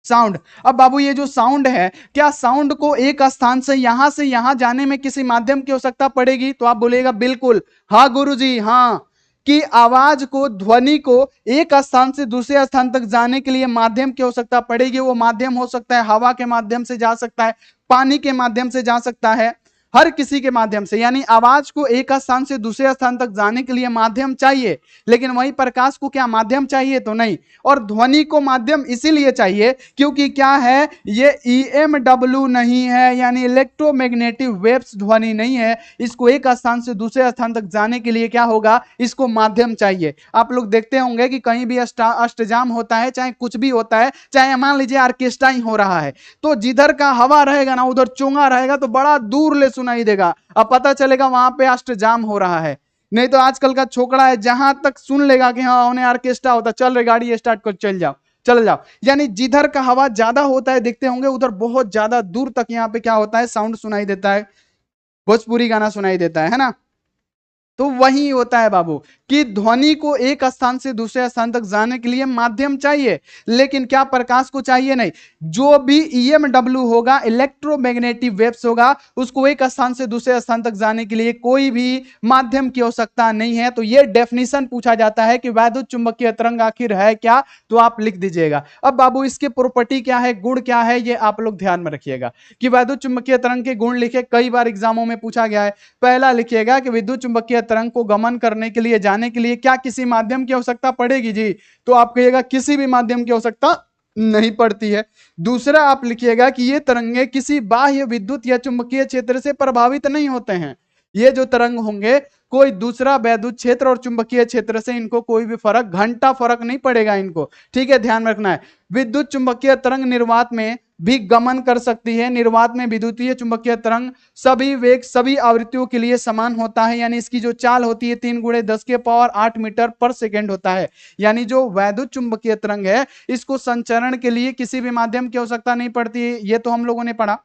साउंड। अब बाबू ये जो साउंड है, क्या साउंड को एक स्थान से यहां जाने में किसी माध्यम की आवश्यकता पड़ेगी, तो आप बोलेगा बिल्कुल हाँ गुरुजी, हाँ, कि आवाज को, ध्वनि को एक स्थान से दूसरे स्थान तक जाने के लिए माध्यम की आवश्यकता पड़ेगी। वो माध्यम हो सकता है हवा के माध्यम से जा सकता है, पानी के माध्यम से जा सकता है, हर किसी के माध्यम से। यानी आवाज को एक स्थान से दूसरे स्थान तक जाने के लिए माध्यम चाहिए, लेकिन वही प्रकाश को क्या माध्यम चाहिए, तो नहीं। और ध्वनि को माध्यम इसीलिए चाहिए क्योंकि क्या है, ये EMW नहीं है, यानी इलेक्ट्रोमैग्नेटिक वेव्स ध्वनि नहीं है। इसको एक स्थान से दूसरे स्थान तक जाने के लिए क्या होगा, इसको माध्यम चाहिए। आप लोग देखते होंगे कि कहीं भी अष्टजाम होता है, चाहे कुछ भी होता है, चाहे मान लीजिए ऑर्केस्ट्रा ही हो रहा है, तो जिधर का हवा रहेगा ना, उधर चोंगा रहेगा, तो बड़ा दूर ले सुनाई देगा, अब पता चलेगा वहां पे अष्टजाम हो रहा है। नहीं तो आजकल का छोकरा है, जहां तक सुन लेगा कि हाँ उन्हें ऑर्केस्ट्रा होता, चल रही गाड़ी स्टार्ट कर, चल जाओ। यानी जिधर का हवा ज्यादा होता है, देखते होंगे उधर बहुत ज्यादा दूर तक यहाँ पे क्या होता है, साउंड सुनाई देता है, भोजपुरी गाना सुनाई देता है ना। तो वही होता है बाबू कि ध्वनि को एक स्थान से दूसरे स्थान तक जाने के लिए माध्यम चाहिए, लेकिन क्या प्रकाश को चाहिए नहीं। जो भी EMW होगा, इलेक्ट्रोमैग्नेटिक वेव्स होगा, उसको एक स्थान से दूसरे स्थान तक जाने के लिए कोई भी माध्यम की आवश्यकता नहीं है। तो यह डेफिनेशन पूछा जाता है कि वैद्युत चुंबकीय तरंग आखिर है क्या, तो आप लिख दीजिएगा। अब बाबू इसके प्रॉपर्टी क्या है, गुण क्या है, ये आप लोग ध्यान में रखिएगा कि वैद्युत चुंबकीय तरंग के गुण लिखे, कई बार एग्जामों में पूछा गया है। पहला लिखिएगा कि विद्युत चुंबकीय तरंग को गमन करने के लिए, जाने के लिए क्या किसी माध्यम की आवश्यकता पड़ेगी जी, तो आप कहिएगा किसी भी माध्यम की आवश्यकता नहीं पड़ती है। दूसरा आप लिखिएगा कि ये तरंगे किसी बाह्य विद्युत या चुंबकीय क्षेत्र से प्रभावित नहीं होते हैं, ये जो तरंग होंगे कोई दूसरा वैद्युत क्षेत्र और चुंबकीय क्षेत्र से इनको कोई भी घंटा फर्क नहीं पड़ेगा इनको, ठीक है, ध्यान रखना है। विद्युत चुंबकीय तरंग निर्वात में भी गमन कर सकती है। निर्वात में विद्युतीय चुंबकीय तरंग सभी वेग सभी आवृत्तियों के लिए समान होता है, यानी इसकी जो चाल होती है 3 × 10⁸ मीटर पर सेकेंड होता है। यानी जो वैद्युत चुंबकीय तरंग है इसको संचरण के लिए किसी भी माध्यम की आवश्यकता नहीं पड़ती है, ये तो हम लोगों ने पढ़ा।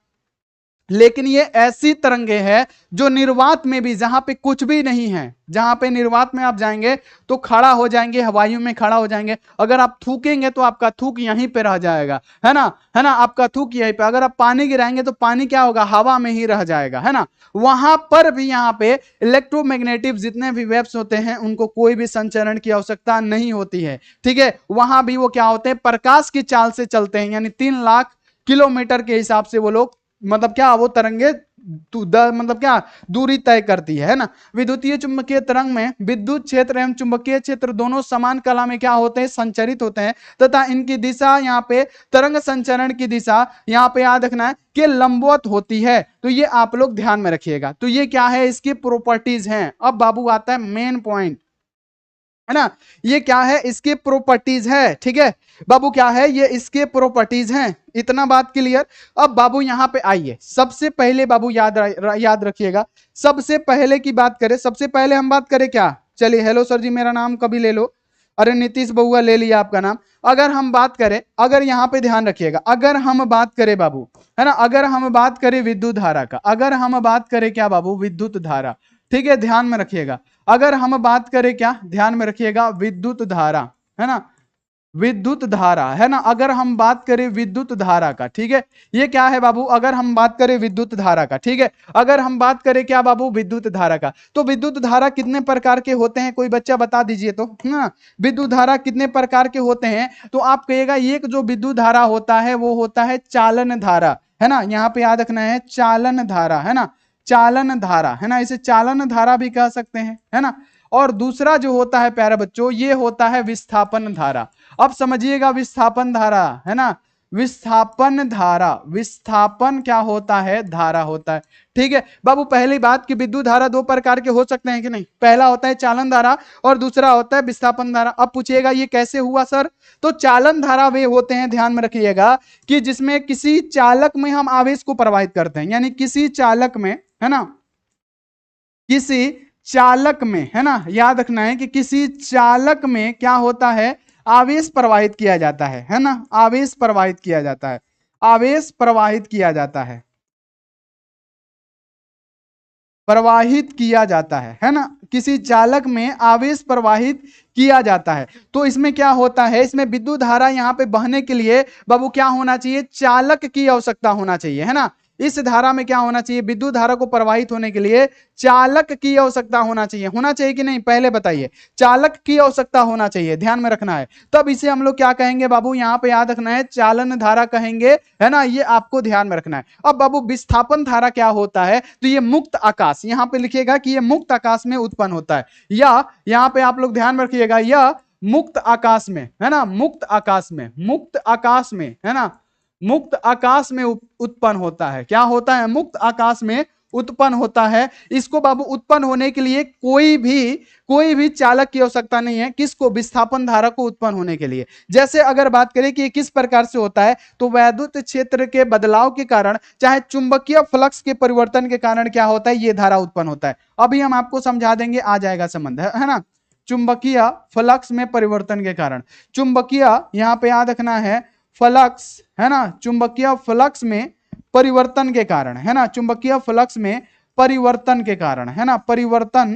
लेकिन ये ऐसी तरंगे हैं जो निर्वात में भी, जहां पे कुछ भी नहीं है, जहां पे निर्वात में आप जाएंगे तो खड़ा हो जाएंगे, हवाइयों में खड़ा हो जाएंगे। अगर आप थूकेंगे तो आपका थूक यहीं पे रह जाएगा, है ना, है ना, आपका थूक यहीं पे। अगर आप पानी गिराएंगे तो पानी क्या होगा, हवा में ही रह जाएगा, है ना। वहां पर भी यहाँ पे इलेक्ट्रोमैग्नेटिक जितने भी वेव्स होते हैं उनको कोई भी संचरण की आवश्यकता नहीं होती है, ठीक है। वहां भी वो क्या होते हैं, प्रकाश की चाल से चलते हैं, यानी 3 लाख किलोमीटर के हिसाब से वो लोग, मतलब क्या, वो तरंगे मतलब क्या दूरी तय करती है ना। विद्युतीय चुंबकीय तरंग में विद्युत क्षेत्र एवं चुंबकीय क्षेत्र दोनों समान कला में क्या होते हैं, संचरित होते हैं, तथा इनकी दिशा यहाँ पे तरंग संचरण की दिशा यहाँ पे याद रखना है कि लंबवत होती है। तो ये आप लोग ध्यान में रखिएगा। तो ये क्या है, इसकी प्रॉपर्टीज हैं। अब बाबू आता है मेन पॉइंट, है ना, ये क्या है, इसके प्रॉपर्टीज है, ठीक है बाबू, क्या है ये, इसके प्रॉपर्टीज हैं। इतना बात क्लियर। अब बाबू यहां पे आइए, सबसे पहले बाबू याद रखिएगा, सबसे पहले की बात करें, सबसे पहले हम बात करें क्या, चलिए, हेलो सर जी, मेरा नाम कभी ले लो, अरे नीतीश बउआ ले लिया आपका नाम। अगर हम बात करें, अगर यहां पे ध्यान रखिएगा, अगर हम बात करें बाबू, है ना, अगर हम बात करें विद्युत धारा का, अगर हम बात करें क्या बाबू, विद्युत धारा, ठीक है, ध्यान में रखिएगा। अगर हम बात करें क्या, ध्यान में रखिएगा, विद्युत धारा, है ना, विद्युत धारा, है ना, अगर हम बात करें विद्युत धारा का, ठीक है, ये क्या है बाबू, अगर हम बात करें विद्युत धारा का, ठीक है, अगर हम बात करें क्या बाबू, विद्युत धारा का, तो विद्युत धारा कितने प्रकार के होते हैं, कोई बच्चा बता दीजिए तो, ना, विद्युत धारा कितने प्रकार के होते हैं। तो आप कहिएगा एक जो विद्युत धारा होता है वो होता है चालन धारा, है ना, यहाँ पे याद रखना है चालन धारा, है ना, चालन धारा, है ना, इसे चालन धारा भी कह सकते हैं, है ना। और दूसरा जो होता है प्यारे बच्चों, ये होता है विस्थापन धारा। अब समझिएगा, विस्थापन धारा, है ना, विस्थापन धारा, विस्थापन क्या होता है, धारा होता है, ठीक है बाबू। पहली बात कि विद्युत धारा 2 प्रकार के हो सकते हैं कि नहीं, पहला होता है चालन धारा और दूसरा होता है विस्थापन धारा। अब पूछिएगा ये कैसे हुआ सर, तो चालन धारा वे होते हैं, ध्यान में रखिएगा, कि जिसमें किसी चालक में हम आवेश को प्रवाहित करते हैं, यानी किसी चालक में, है ना, किसी चालक में, है ना, याद रखना है कि किसी चालक में क्या होता है, आवेश प्रवाहित किया जाता है ना, आवेश प्रवाहित किया जाता है, आवेश प्रवाहित किया जाता है, प्रवाहित किया जाता है ना, किसी चालक में आवेश प्रवाहित किया जाता है। तो इसमें क्या होता है, इसमें विद्युत धारा यहां पे बहने के लिए बाबू क्या होना चाहिए, चालक की आवश्यकता होना चाहिए, है ना। इस धारा में क्या होना चाहिए, विद्युत धारा को प्रवाहित होने के लिए चालक की आवश्यकता होना चाहिए कि नहीं, पहले बताइए, चालक की आवश्यकता होना चाहिए, ध्यान में रखना है। तब इसे हम लोग क्या कहेंगे बाबू, यहां पे याद रखना है चालन धारा कहेंगे, है ना, ये आपको ध्यान में रखना है। अब बाबू विस्थापन धारा क्या होता है, तो ये मुक्त आकाश, यहां पे लिखिएगा कि ये मुक्त आकाश में उत्पन्न होता है, या यहां पे आप लोग ध्यान रखिएगा, यह मुक्त आकाश में, है ना, मुक्त आकाश में, मुक्त आकाश में, है ना, मुक्त आकाश में उत्पन्न होता है। क्या होता है, मुक्त आकाश में उत्पन्न होता है। इसको बाबू उत्पन्न होने के लिए कोई भी चालक की आवश्यकता नहीं है, किसको, विस्थापन धारा को उत्पन्न होने के लिए। जैसे अगर बात करें कि किस प्रकार से होता है, तो वैद्युत क्षेत्र के बदलाव के कारण, चाहे चुंबकीय फ्लक्स के परिवर्तन के कारण क्या होता है, ये धारा उत्पन्न होता है। अभी हम आपको समझा देंगे, आ जाएगा संबंध, है ना। चुंबकीय फ्लक्स में परिवर्तन के कारण, चुंबकीय यहां पे याद रखना है फ्लक्स, है ना, चुंबकीय फ्लक्स में परिवर्तन के कारण, है ना, चुंबकीय फ्लक्स में परिवर्तन के कारण, है ना, परिवर्तन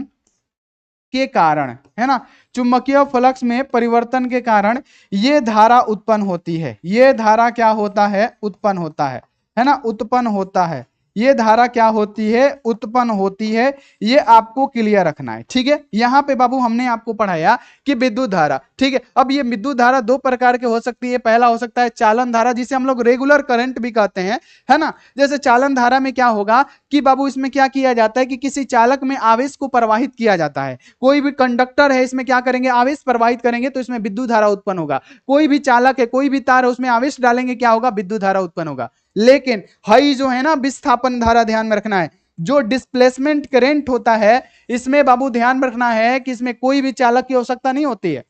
के कारण, है ना, चुंबकीय फ्लक्स में परिवर्तन के कारण ये धारा उत्पन्न होती है। ये धारा क्या होता है, उत्पन्न होता है ना, उत्पन्न होता है। ये धारा क्या होती है, उत्पन्न होती है। ये आपको क्लियर रखना है, ठीक है। यहां पे बाबू हमने आपको पढ़ाया कि विद्युत धारा, ठीक है। अब ये विद्युत धारा 2 प्रकार के हो सकती है। पहला हो सकता है चालन धारा, जिसे हम लोग रेगुलर करंट भी कहते हैं, है ना। जैसे चालन धारा में क्या होगा कि बाबू इसमें क्या किया जाता है कि किसी चालक में आवेश को प्रवाहित किया जाता है। कोई भी कंडक्टर है, इसमें क्या करेंगे, आवेश प्रवाहित करेंगे, तो इसमें विद्युत धारा उत्पन्न होगा। कोई भी चालक है, कोई भी तार है, उसमें आवेश डालेंगे, क्या होगा, विद्युत धारा उत्पन्न होगा। लेकिन हई जो है ना विस्थापन धारा, ध्यान में रखना है, जो डिस्प्लेसमेंट करंट होता है, इसमें बाबू ध्यान रखना है कि इसमें कोई भी चालक की आवश्यकता नहीं होती है,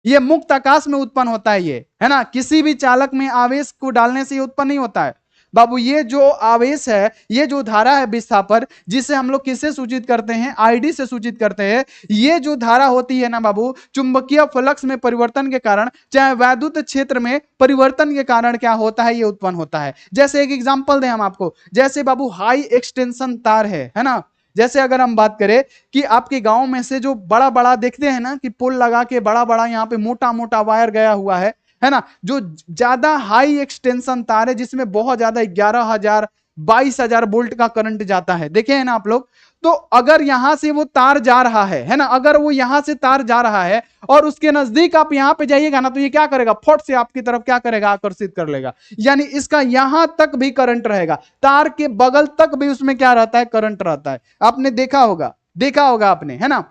ये मुक्त आकाश में उत्पन्न होता है, ये है ना, किसी भी चालक में आवेश को डालने से ये उत्पन्न नहीं होता है बाबू। ये जो आवेश है, ये जो धारा है विस्थापन, जिसे हम लोग किससे सूचित करते हैं, आईडी से सूचित करते हैं। ये जो धारा होती है ना बाबू, चुंबकीय फ्लक्स में परिवर्तन के कारण, चाहे वैद्युत क्षेत्र में परिवर्तन के कारण क्या होता है, ये उत्पन्न होता है। जैसे एक एग्जांपल दें हम आपको, जैसे बाबू हाई एक्सटेंशन तार है ना, जैसे अगर हम बात करें कि आपके गांव में से जो बड़ा बड़ा देखते हैं ना कि पुल लगा के बड़ा बड़ा यहाँ पे मोटा मोटा वायर गया हुआ है ना, जो ज्यादा हाई एक्सटेंशन तार है जिसमें बहुत ज्यादा 11,000 22,000 वोल्ट का करंट जाता है, देखे है ना आप लोग। तो अगर यहां से वो तार जा रहा है ना, अगर वो यहां से तार जा रहा है और उसके नजदीक आप यहां पे जाइएगा ना, तो ये क्या करेगा, फट से आपकी तरफ क्या करेगा, आकर्षित कर लेगा, यानी इसका यहां तक भी करंट रहेगा, तार के बगल तक भी उसमें क्या रहता है, करंट रहता है। आपने देखा होगा आपने, है ना।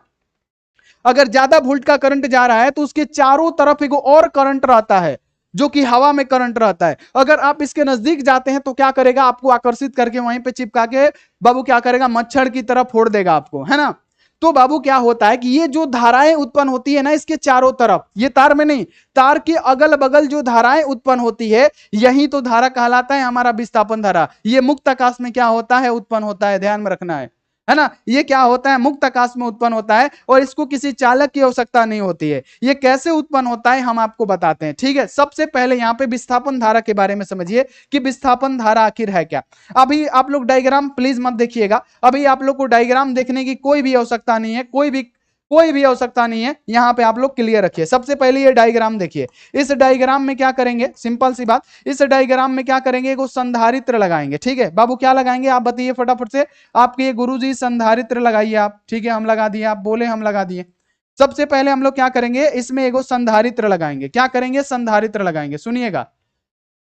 अगर ज्यादा वोल्ट का करंट जा रहा है तो उसके चारों तरफ एक और करंट रहता है, जो कि हवा में करंट रहता है। अगर आप इसके नजदीक जाते हैं तो क्या करेगा, आपको आकर्षित करके वहीं पे चिपका के बाबू क्या करेगा, मच्छर की तरह फोड़ देगा आपको, है ना। तो बाबू क्या होता है कि ये जो धाराएं उत्पन्न होती है ना, इसके चारों तरफ, ये तार में नहीं, तार के अगल बगल जो धाराएं उत्पन्न होती है, यही तो धारा कहलाता है हमारा विस्थापन धारा। ये मुक्त आकाश में क्या होता है, उत्पन्न होता है, ध्यान में रखना है ना। ये क्या होता है, मुक्त आकाश में उत्पन्न होता है और इसको किसी चालक की आवश्यकता नहीं होती है। ये कैसे उत्पन्न होता है हम आपको बताते हैं, ठीक है। सबसे पहले यहाँ पे विस्थापन धारा के बारे में समझिए कि विस्थापन धारा आखिर है क्या। अभी आप लोग डायग्राम प्लीज मत देखिएगा, अभी आप लोग को डायग्राम देखने की कोई भी आवश्यकता नहीं है, कोई भी आवश्यकता नहीं है, यहां पे आप लोग क्लियर रखिए। सबसे पहले ये डायग्राम देखिए, इस डायग्राम में क्या करेंगे, सिंपल सी बात, इस डायग्राम में क्या करेंगे, एक संधारित्र लगाएंगे, ठीक है बाबू। क्या लगाएंगे आप बताइए फटाफट से, आपके गुरुजी संधारित्र लगाइए आप, ठीक है हम लगा दिए, आप बोले हम लगा दिए। सबसे पहले हम लोग क्या करेंगे, इसमें एगो संधारित्र लगाएंगे, क्या करेंगे, संधारित्र लगाएंगे, सुनिएगा,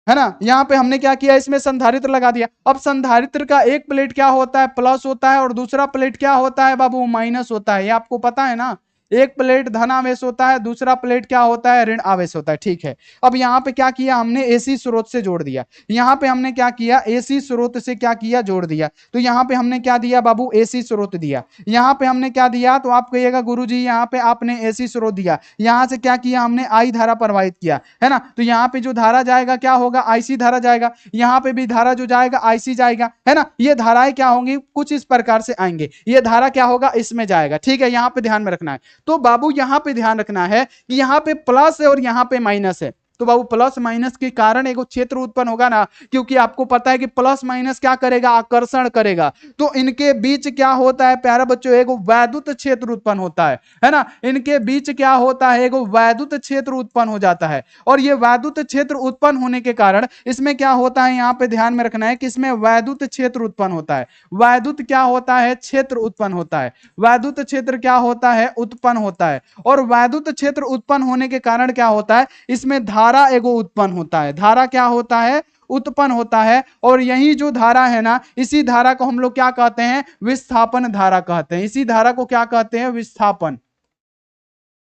है ना। यहां पे हमने क्या किया, इसमें संधारित्र लगा दिया। अब संधारित्र का एक प्लेट क्या होता है, प्लस होता है, और दूसरा प्लेट क्या होता है बाबू, माइनस होता है। ये आपको पता है ना, एक प्लेट धन आवेश होता है, दूसरा प्लेट क्या होता है, ऋण आवेश होता है, ठीक है। अब यहाँ पे क्या किया हमने, एसी स्रोत से जोड़ दिया। यहाँ पे हमने क्या किया, एसी स्रोत से क्या किया, जोड़ दिया। तो यहाँ पे हमने क्या दिया बाबू, एसी स्रोत दिया। यहाँ पे हमने क्या दिया, तो आप कहिएगा गुरुजी यहाँ पे आपने एसी स्रोत दिया, यहाँ से क्या किया हमने, आई धारा प्रवाहित किया, है ना। तो यहाँ पे जो धारा जाएगा क्या होगा, आईसी धारा जाएगा, यहाँ पे भी धारा जो जाएगा आईसी जाएगा, है ना। ये धाराएं क्या होंगी, कुछ इस प्रकार से आएंगे, ये धारा क्या होगा, इसमें जाएगा, ठीक है। यहाँ पे ध्यान में रखना है। तो बाबू यहां पे ध्यान रखना है कि यहां पे प्लस है और यहां पे माइनस है, तो बाबू प्लस माइनस के कारण एक क्षेत्र उत्पन्न होगा ना, क्योंकि आपको पता है कि प्लस माइनस क्या करेगा, आकर्षण करेगा। तो इनके बीच क्या होता है प्यारे बच्चों, एक वैद्युत क्षेत्र उत्पन्न होता है ना। इनके बीच क्या होता है, एक वैद्युत क्षेत्र उत्पन्न हो जाता है। और ये वैद्युत क्षेत्र उत्पन्न होने के कारण इसमें क्या होता है, यहां पे ध्यान में रखना है कि इसमें वैद्युत क्षेत्र उत्पन्न होता है। वैद्युत क्या होता है, क्षेत्र उत्पन्न होता है। वैद्युत क्षेत्र क्या होता है, उत्पन्न होता है। और वैद्युत क्षेत्र उत्पन्न होने के कारण क्या होता है, इसमें धारा एगो उत्पन्न होता है। धारा क्या होता है, उत्पन्न होता है। और यही जो धारा है ना, इसी धारा को हम लोग क्या कहते हैं, विस्थापन धारा कहते हैं। इसी धारा को क्या कहते हैं,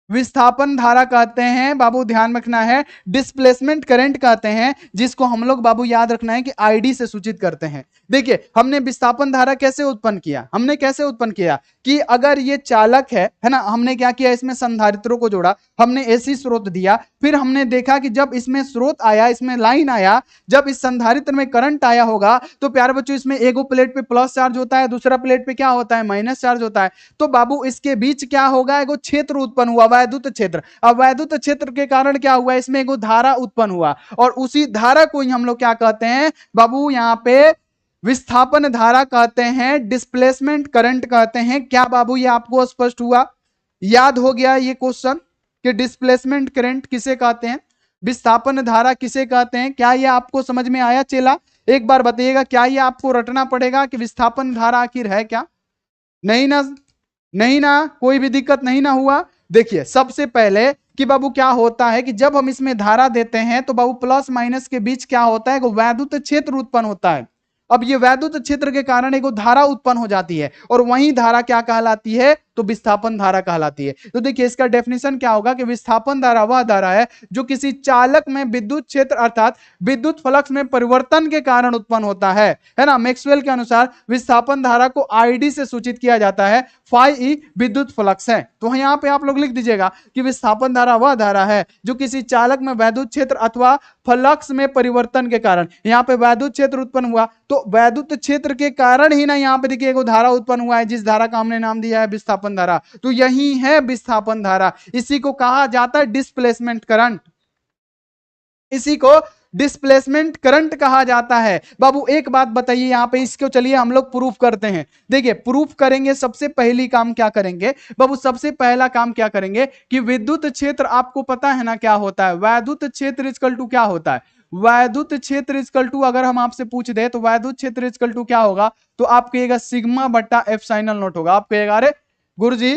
विस्थापन धारा कहते हैं बाबू, ध्यान रखना है। डिस्प्लेसमेंट करंट कहते हैं, जिसको हम लोग बाबू याद रखना है कि आईडी से सूचित करते हैं। देखिए हमने विस्थापन धारा कैसे उत्पन्न किया, हमने कैसे उत्पन्न किया कि अगर ये चालक है ना, हमने क्या किया, इसमें संधारित्रों को जोड़ा, हमने एसी स्रोत दिया, फिर हमने देखा कि जब इसमें स्रोत आया, इसमें लाइन आया, जब इस संधारित्र में करंट आया होगा, तो प्यारे बच्चों इसमें एगो प्लेट पे प्लस चार्ज होता है, दूसरा प्लेट पे क्या होता है, माइनस चार्ज होता है। तो बाबू इसके बीच क्या होगा, एगो क्षेत्र उत्पन्न हुआ, वैद्युत क्षेत्र। अब वैद्युत क्षेत्र के कारण क्या हुआ, इसमें एगो धारा उत्पन्न हुआ, और उसी धारा को ही हम लोग क्या कहते हैं बाबू, यहाँ पे विस्थापन धारा कहते हैं, डिस्प्लेसमेंट करंट कहते हैं। क्या बाबू ये आपको स्पष्ट हुआ, याद हो गया ये क्वेश्चन कि डिस्प्लेसमेंट करंट किसे कहते हैं, विस्थापन धारा किसे कहते हैं? क्या ये आपको समझ में आया चेला? एक बार बताइएगा, क्या ये आपको रटना पड़ेगा कि विस्थापन धारा आखिर है क्या? नहीं ना, नहीं ना, कोई भी दिक्कत नहीं ना हुआ। देखिए सबसे पहले कि बाबू क्या होता है कि जब हम इसमें धारा देते हैं तो बाबू प्लस माइनस के बीच क्या होता है, वैद्युत क्षेत्र उत्पन्न होता है। अब ये वैद्युत क्षेत्र के कारण एक धारा उत्पन्न हो जाती है, और वही धारा क्या कहलाती है, तो विस्थापन धारा कहलाती है। तो देखिए इसका डेफिनेशन क्या होगा कि विस्थापन धारा वह धारा है जो किसी चालक में विद्युत क्षेत्र अर्थात विद्युत फ्लक्स में परिवर्तन के कारण उत्पन्न होता है ना। मैक्सवेल के अनुसार विस्थापन धारा को आईडी से सूचित किया जाता है, फाई ई विद्युत फ्लक्स है। तो यहां पे आप लोग लिख दीजिएगा कि विस्थापन धारा वह धारा है जो किसी चालक में वैद्युत क्षेत्र अथवा फ्लक्स में परिवर्तन के कारण, यहां पे वैद्युत क्षेत्र उत्पन्न हुआ तो वैद्युत क्षेत्र के कारण ही ना यहां पे देखिए एक धारा उत्पन्न हुआ है जिस धारा का हमने नाम दिया है विस्थापन धारा। तो यही है विस्थापन धारा, इसी को कहा जाता है डिस्प्लेसमेंट करंट, इसी को डिस्प्लेसमेंट करंट कहा जाता है। बाबू एक बात बताइए यहां पे, इसको चलिए हम लोग प्रूफ करते हैं। देखिए प्रूफ करेंगे, सबसे पहली काम क्या करेंगे बाबू, सबसे पहला काम क्या करेंगे कि विद्युत क्षेत्र आपको पता है ना क्या होता है, वैद्युत क्षेत्र इक्वल टू क्या होता है, वैद्युत क्षेत्र इक्वल टू अगर हम आपसे पूछ दे तो वैद्युत क्षेत्र इक्वल टू क्या होगा, तो आप कहिएगा सिग्मा बट्टा एप्सिलॉन नॉट होगा। आप कहिएगा अरे गुरुजी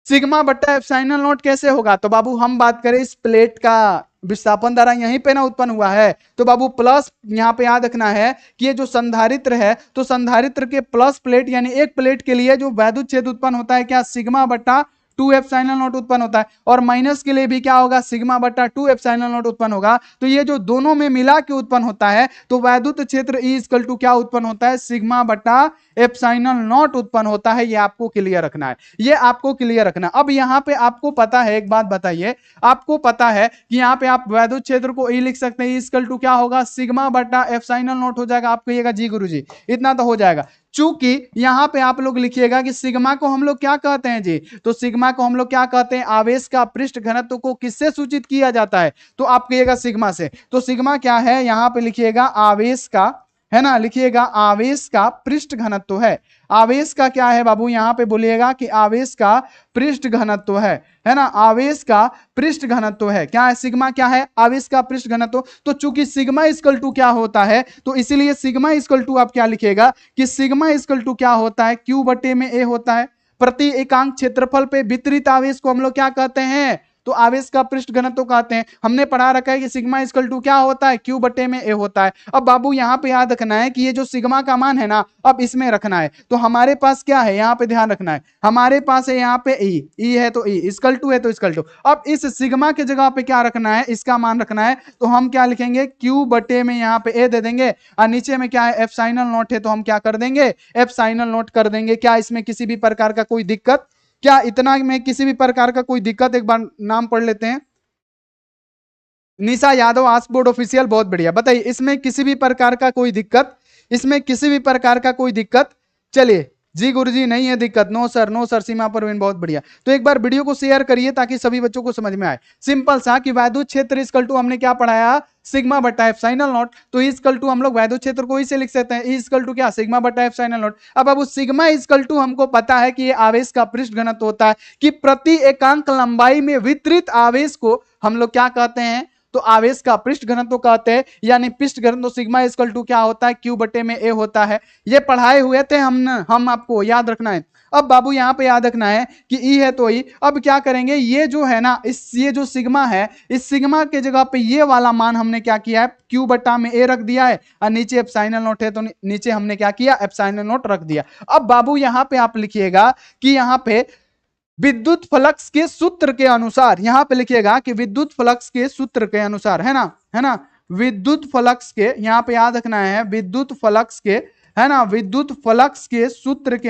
सिग्मा बट्टा एप्सिलॉन नॉट कैसे होगा, तो बाबू हम बात करें इस प्लेट का विस्थापन धारा यहीं पे ना उत्पन्न हुआ है, तो बाबू प्लस यहां पे याद रखना है कि ये जो संधारित्र है तो संधारित्र के प्लस प्लेट यानी एक प्लेट के लिए जो वैद्युत क्षेत्र उत्पन्न होता है क्या, सिग्मा बट्टा 2 एप्सिलॉन नॉट उत्पन्न होता है, और माइनस के लिए भी क्या होगा, सिग्मा बट्टा 2 एप्सिलॉन नॉट उत्पन्न होगा। तो ये जो दोनों में मिला के उत्पन्न होता है तो वैद्युत क्षेत्र E इक्वल टू क्या उत्पन्न होता है, सिग्मा बट्टा एप्सिलॉन नॉट उत्पन्न होता है। ये आपको क्लियर रखना है, ये आपको क्लियर रखना। अब यहां पे आपको पता है, एक बात बताइए, आपको पता है कि यहां पे आप वैद्युत क्षेत्र को E लिख सकते हैं, इक्वल टू क्या होगा, सिग्मा बट्टा एप्सिलॉन नॉट हो जाएगा। आप कहिएगा जी गुरुजी इतना तो हो जाएगा। चूंकि यहां पे आप लोग लिखिएगा कि सिग्मा को हम लोग क्या कहते हैं जी, तो सिग्मा को हम लोग क्या कहते हैं, आवेश का पृष्ठ घनत्व को किससे सूचित किया जाता है, तो आप कहिएगा सिग्मा से। तो सिग्मा क्या है, यहां पे लिखिएगा आवेश का, है ना, लिखिएगा आवेश का पृष्ठ घनत्व है। आवेश का क्या है बाबू, यहां पे बोलिएगा कि आवेश का पृष्ठ घनत्व है ना, आवेश का पृष्ठ घनत्व है। क्या है, सिग्मा क्या है, आवेश का पृष्ठ घनत्व। तो चूंकि सिग्मा इक्वल टू क्या होता है, तो इसीलिए सिग्मा इक्वल टू आप क्या लिखिएगा कि सिग्मा इक्वल टू क्या होता है, क्यू बटे में ए होता है। प्रति एकांक क्षेत्रफल पे वितरित आवेश को हम लोग क्या कहते हैं, तो आवेश का पृष्ठ घनत्व कहते हैं। हमने पढ़ा रखा है कि सिग्मा इक्वल टू क्या होता है, क्यू बटे में ए होता है। अब बाबू यहां पे याद रखना है कि ये जो सिग्मा का मान है ना, अब इसमें रखना है। तो हमारे पास क्या है, यहां पे ध्यान रखना है, हमारे पास है यहाँ पे ई है तो ई, इक्वल टू है तो इक्वल टू। अब इस सिग्मा के जगह पे क्या रखना है, इसका मान रखना है। तो हम क्या लिखेंगे, क्यू बटे में यहाँ पे ए दे देंगे, और नीचे में क्या है एप्सिलॉन नॉट है, तो हम क्या कर देंगे, एप्सिलॉन नॉट कर देंगे। क्या इसमें किसी भी प्रकार का कोई दिक्कत, क्या इतना में किसी भी प्रकार का कोई दिक्कत, एक बार नाम पढ़ लेते हैं, निशा यादव आस्क बोर्ड ऑफिशियल, बहुत बढ़िया। बताइए इसमें किसी भी प्रकार का कोई दिक्कत, इसमें किसी भी प्रकार का कोई दिक्कत, चलिए जी गुरुजी नहीं है दिक्कत, नो सर, नो सर, सीमा परवीन बहुत बढ़िया। तो एक बार वीडियो को शेयर करिए ताकि सभी बच्चों को समझ में आए। सिंपल सा कि वैद्युत क्षेत्र इक्वल टू हमने क्या पढ़ाया, सिग्मा बट्टा एप्सिलॉन नॉट। तो इक्वल टू हम लोग वैद्युत क्षेत्र को इसे लिख सकते हैं, इक्वल टू क्या, सिग्मा बट्टा एप्सिलॉन नॉट। अब उस सिग्मा इक्वल टू हमको पता है कि ये आवेश का पृष्ठ घनत्व होता है, कि प्रति एकांक लंबाई में वितरित आवेश को हम लोग क्या कहते हैं, तो आवेश का पृष्ठ घनत्व कहते हैं। यानी पृष्ठ घनत्व सिग्मा इक्वल टू क्या होता है, क्यू बटे में ए होता है। ये पढ़ाए हुए थे हम आपको याद रखना है। अब बाबू यहां पे याद रखना है कि ई है तो ई। अब क्या करेंगे, ये जो है ना, ये जो सिग्मा है, इस सिग्मा के जगह पे ये वाला मान हमने क्या किया है, क्यू बटा में ए रख दिया है, और नीचे एप्सिलॉन नॉट है तो नीचे हमने क्या किया, एप्सिलॉन नॉट रख दिया। अब बाबू यहां पे आप लिखिएगा कि यहां पे विद्युत फ्लक्स के सूत्र के अनुसार, यहां पे लिखिएगा कि विद्युत फ्लक्स के सूत्र के अनुसार, है ना, विद्युत फ्लक्स के, यहां पे याद रखना है विद्युत फ्लक्स के, है ना, विद्युत फ्लक्स के सूत्र के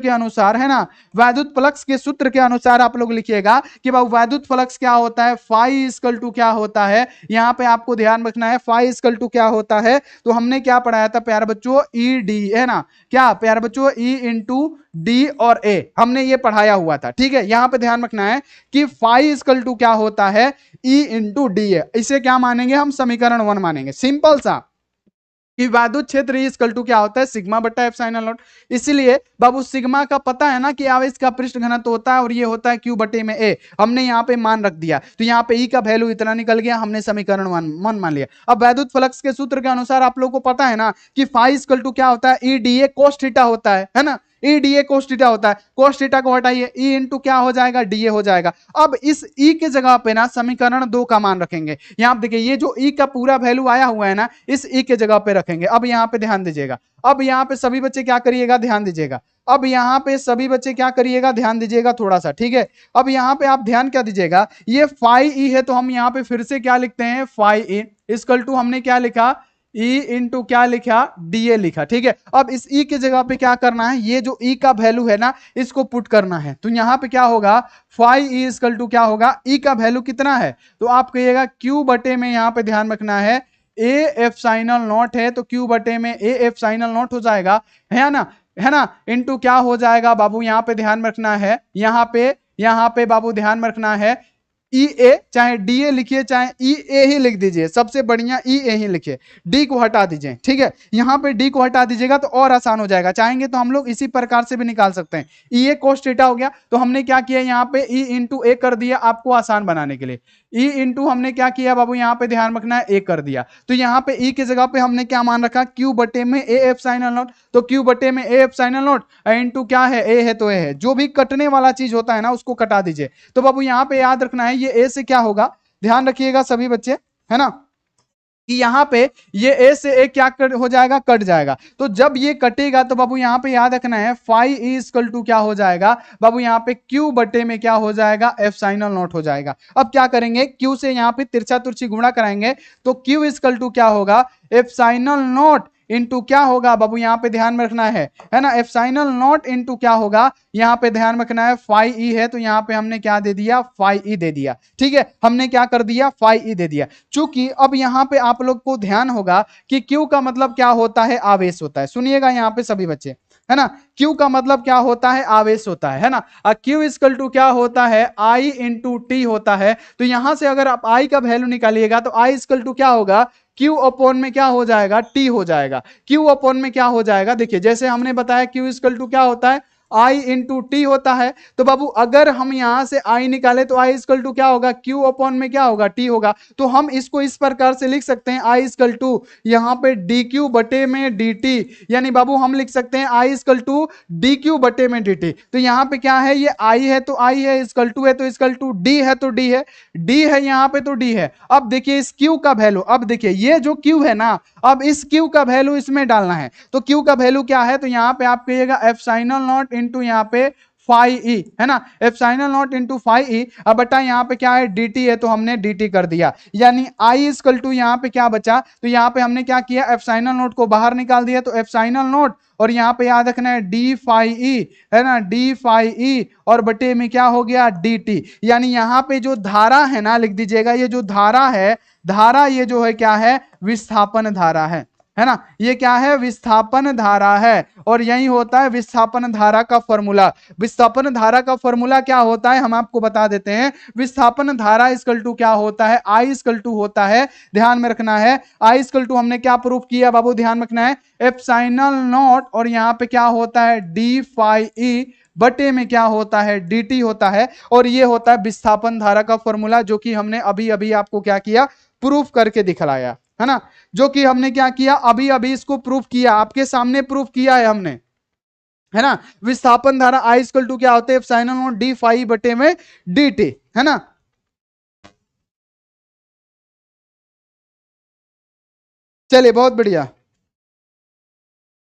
अनुसार, है ना, वैद्युत फ्लक्स के सूत्र के अनुसार आप लोग लिखिएगा कि भाई वैद्युत फ्लक्स क्या होता है, फाई इक्वल टू क्या होता है। यहां पे आपको ध्यान रखना है फाई इक्वल टू क्या होता है, तो हमने क्या पढ़ाया था प्यारे बच्चों, ई डी, है ना, क्या प्यारे बच्चों, ई इंटू डी और ए, हमने ये पढ़ाया हुआ था। ठीक है, यहां पे ध्यान रखना है कि फाई इक्वल टू क्या होता है, ई इंटू डी है। इसे क्या मानेंगे हम, समीकरण 1 मानेंगे। सिंपल सा कि वैद्युत क्षेत्र इक्वल टू क्या होता है, सिग्मा बट्टा एप्सिलॉन नॉट। इसलिए बाबू सिग्मा का पता है ना कि आवेश का पृष्ठ घनत्व होता है, और ये होता है क्यू बटे में ए। हमने यहाँ पे मान रख दिया, तो यहाँ पे ई का वैल्यू इतना निकल गया, हमने समीकरण 1 मान लिया। अब वैद्युत फ्लक्स के सूत्र के अनुसार आप लोग को पता है ना कि फाई इक्वल टू क्या होता है, E D A cos theta होता है ना, E D A cos theta होता है, कोस थीटा को हटाइए, ई इंटू क्या हो जाएगा, डी ए हो जाएगा। अब इस ई के जगह पे ना समीकरण 2 का मान रखेंगे। यहां पे देखिए ये जो ई का पूरा वैल्यू आया हुआ है ना, इस ई के जगह पे रखेंगे। अब यहां पे ध्यान दीजिएगा, अब यहां पे सभी बच्चे क्या करिएगा, ध्यान दीजिएगा। अब यहां पे सभी बच्चे क्या करिएगा, ध्यान दीजिएगा थोड़ा सा, ठीक है। अब यहां पे आप ध्यान क्या दीजिएगा, ये फाई ई है तो हम यहां पे फिर से क्या लिखते हैं, फाई ई इक्वल टू हमने क्या लिखा, ई इंटू क्या लिखा, डी ए लिखा, ठीक है। अब इस ई के जगह पे क्या करना है, ये जो ई का वैल्यू है ना, इसको पुट करना है। तो यहां पे क्या होगा, फाई ई इक्वल टू क्या होगा, ई का वैल्यू कितना है, तो आप कहिएगा क्यू बटे में, यहां पे ध्यान रखना है ए एफ साइनल नॉट है तो क्यू बटे में ए एफ साइनल नॉट हो जाएगा, है ना, है ना, इनटू क्या हो जाएगा बाबू, यहां पे ध्यान रखना है, यहां पे बाबू ध्यान रखना है, ई ए चाहे डी ए लिखिए चाहे ई ए ही लिख दीजिए, सबसे बढ़िया ई ए ही लिखिए, डी को हटा दीजिए, ठीक है। यहां पे डी को हटा दीजिएगा तो और आसान हो जाएगा, चाहेंगे तो हम लोग इसी प्रकार से भी निकाल सकते हैं। ई ए कोस थीटा हो गया, तो हमने क्या किया, यहां पे ई इंटू ए कर दिया आपको आसान बनाने के लिए। ई इंटू हमने क्या किया बाबू, यहां पे ध्यान रखना है, ए कर दिया। तो यहां पे ई की जगह पे हमने क्या मान रखा, क्यू बटे में ए एफ साइनल नॉट, तो क्यू बटे में ए एफ साइनल नॉट इंटू क्या है, ए है तो ए है, जो भी कटने वाला चीज होता है ना उसको कटा दीजिए। तो बाबू यहां पे याद रखना है, ये ए से क्या होगा, ध्यान रखिएगा सभी बच्चे, है ना, कि यहां पे ये ए से ए क्या हो जाएगा, कट जाएगा। तो जब ये कटेगा तो बाबू यहां पे याद रखना है, फाई ई इक्वल टू क्या हो जाएगा बाबू, यहां पे क्यू बटे में क्या हो जाएगा, एफ साइनल नॉट हो जाएगा। अब क्या करेंगे, क्यू से यहां पे तिरछा तुरछी गुणा कराएंगे, तो क्यू इक्वल टू क्या होगा, एफ साइनल नॉट इंटू क्या होगा बाबू, यहां पे ध्यान में रखना है ना, एफ साइनल नॉट इंटू क्या होगा, यहां पे ध्यान में रखना है, फाई ई है तो यहां पे हमने क्या दे दिया, फाई ई दे दिया, ठीक है। हमने क्या कर दिया, फाई ई दे दिया। चूंकि अब यहां पे आप लोग को ध्यान होगा कि क्यू का मतलब क्या होता है, आवेश होता है। सुनिएगा यहां पे सभी बच्चे, है ना, क्यू का मतलब क्या होता है, आवेश होता है ना। क्यू इक्वल टू क्या होता है, आई इंटू टी होता है। तो यहां से अगर आप आई का वैल्यू निकालिएगा तो आई इक्वल टू क्या होगा, क्यू अपॉन में क्या हो जाएगा, टी हो जाएगा। क्यू अपॉन में क्या हो जाएगा, देखिए जैसे हमने बताया क्यू इक्वल टू क्या होता है, आई इंटू टी होता है। तो बाबू अगर हम यहां से आई निकाले तो आई इक्वल टू क्या होगा, क्यू अपॉन में क्या होगा, टी होगा। तो हम इसको इस प्रकार से लिख सकते हैं, आई इक्वल टू यहां पे डी क्यू बटे में डी टी, यानी बाबू हम लिख सकते हैं I equal to D Q बटे में डी टी। तो यहां पे क्या है, ये आई है तो आई है, इक्वल टू है तो इक्वल टू, डी है तो डी है, डी है यहां पे तो डी है। अब देखिए इस क्यू का वैल्यू, अब देखिए ये जो क्यू है ना, अब इस क्यू का वैल्यू इसमें डालना है। तो क्यू का वैल्यू क्या है, तो यहां पे आप कहिएगा एफ साइनल नॉट इंटू यहां पे फाई ई, है ना, एफ साइनल नॉट इंटू फाई ई। अब बटा यहां पे क्या है, dt है तो हमने dt कर दिया, यानी आई इक्वल टू यहां पे क्या बचा, तो यहां पे हमने क्या किया, एफ साइनल नॉट को बाहर निकाल दिया, तो एफ साइनल नॉट और यहां पे याद रखना है डी फाई ई, है ना, डी फाई ई और बटे में क्या हो गया, dt। यानी यहां पे जो धारा है ना, लिख दीजिएगा, ये जो धारा है, धारा ये जो है क्या है, विस्थापन धारा है ना, ये क्या है, विस्थापन धारा है। और यही होता है विस्थापन धारा का फॉर्मूला। विस्थापन धारा का फॉर्मूला क्या होता है, हम आपको बता देते हैं। विस्थापन धारा इक्वल टू क्या होता है, आई इक्वल टू होता है, ध्यान में रखना है, आई इक्वल टू हमने क्या प्रूफ किया बाबू, ध्यान रखना है, एप्सिलॉन नॉट और यहां पे क्या होता है, डी फाई ई बटे में क्या होता है, dt होता है। और ये होता है विस्थापन धारा का फॉर्मूला, जो कि हमने अभी अभी आपको क्या किया, प्रूफ करके दिखलाया, है ना, जो कि हमने क्या किया, अभी अभी इसको प्रूफ किया, आपके सामने प्रूफ किया है हमने, है ना। विस्थापन धारा आई इक्वल टू क्या होते हैं, एप्सिलॉन नॉट डी फाई बटे में dt, है ना। चलिए बहुत बढ़िया।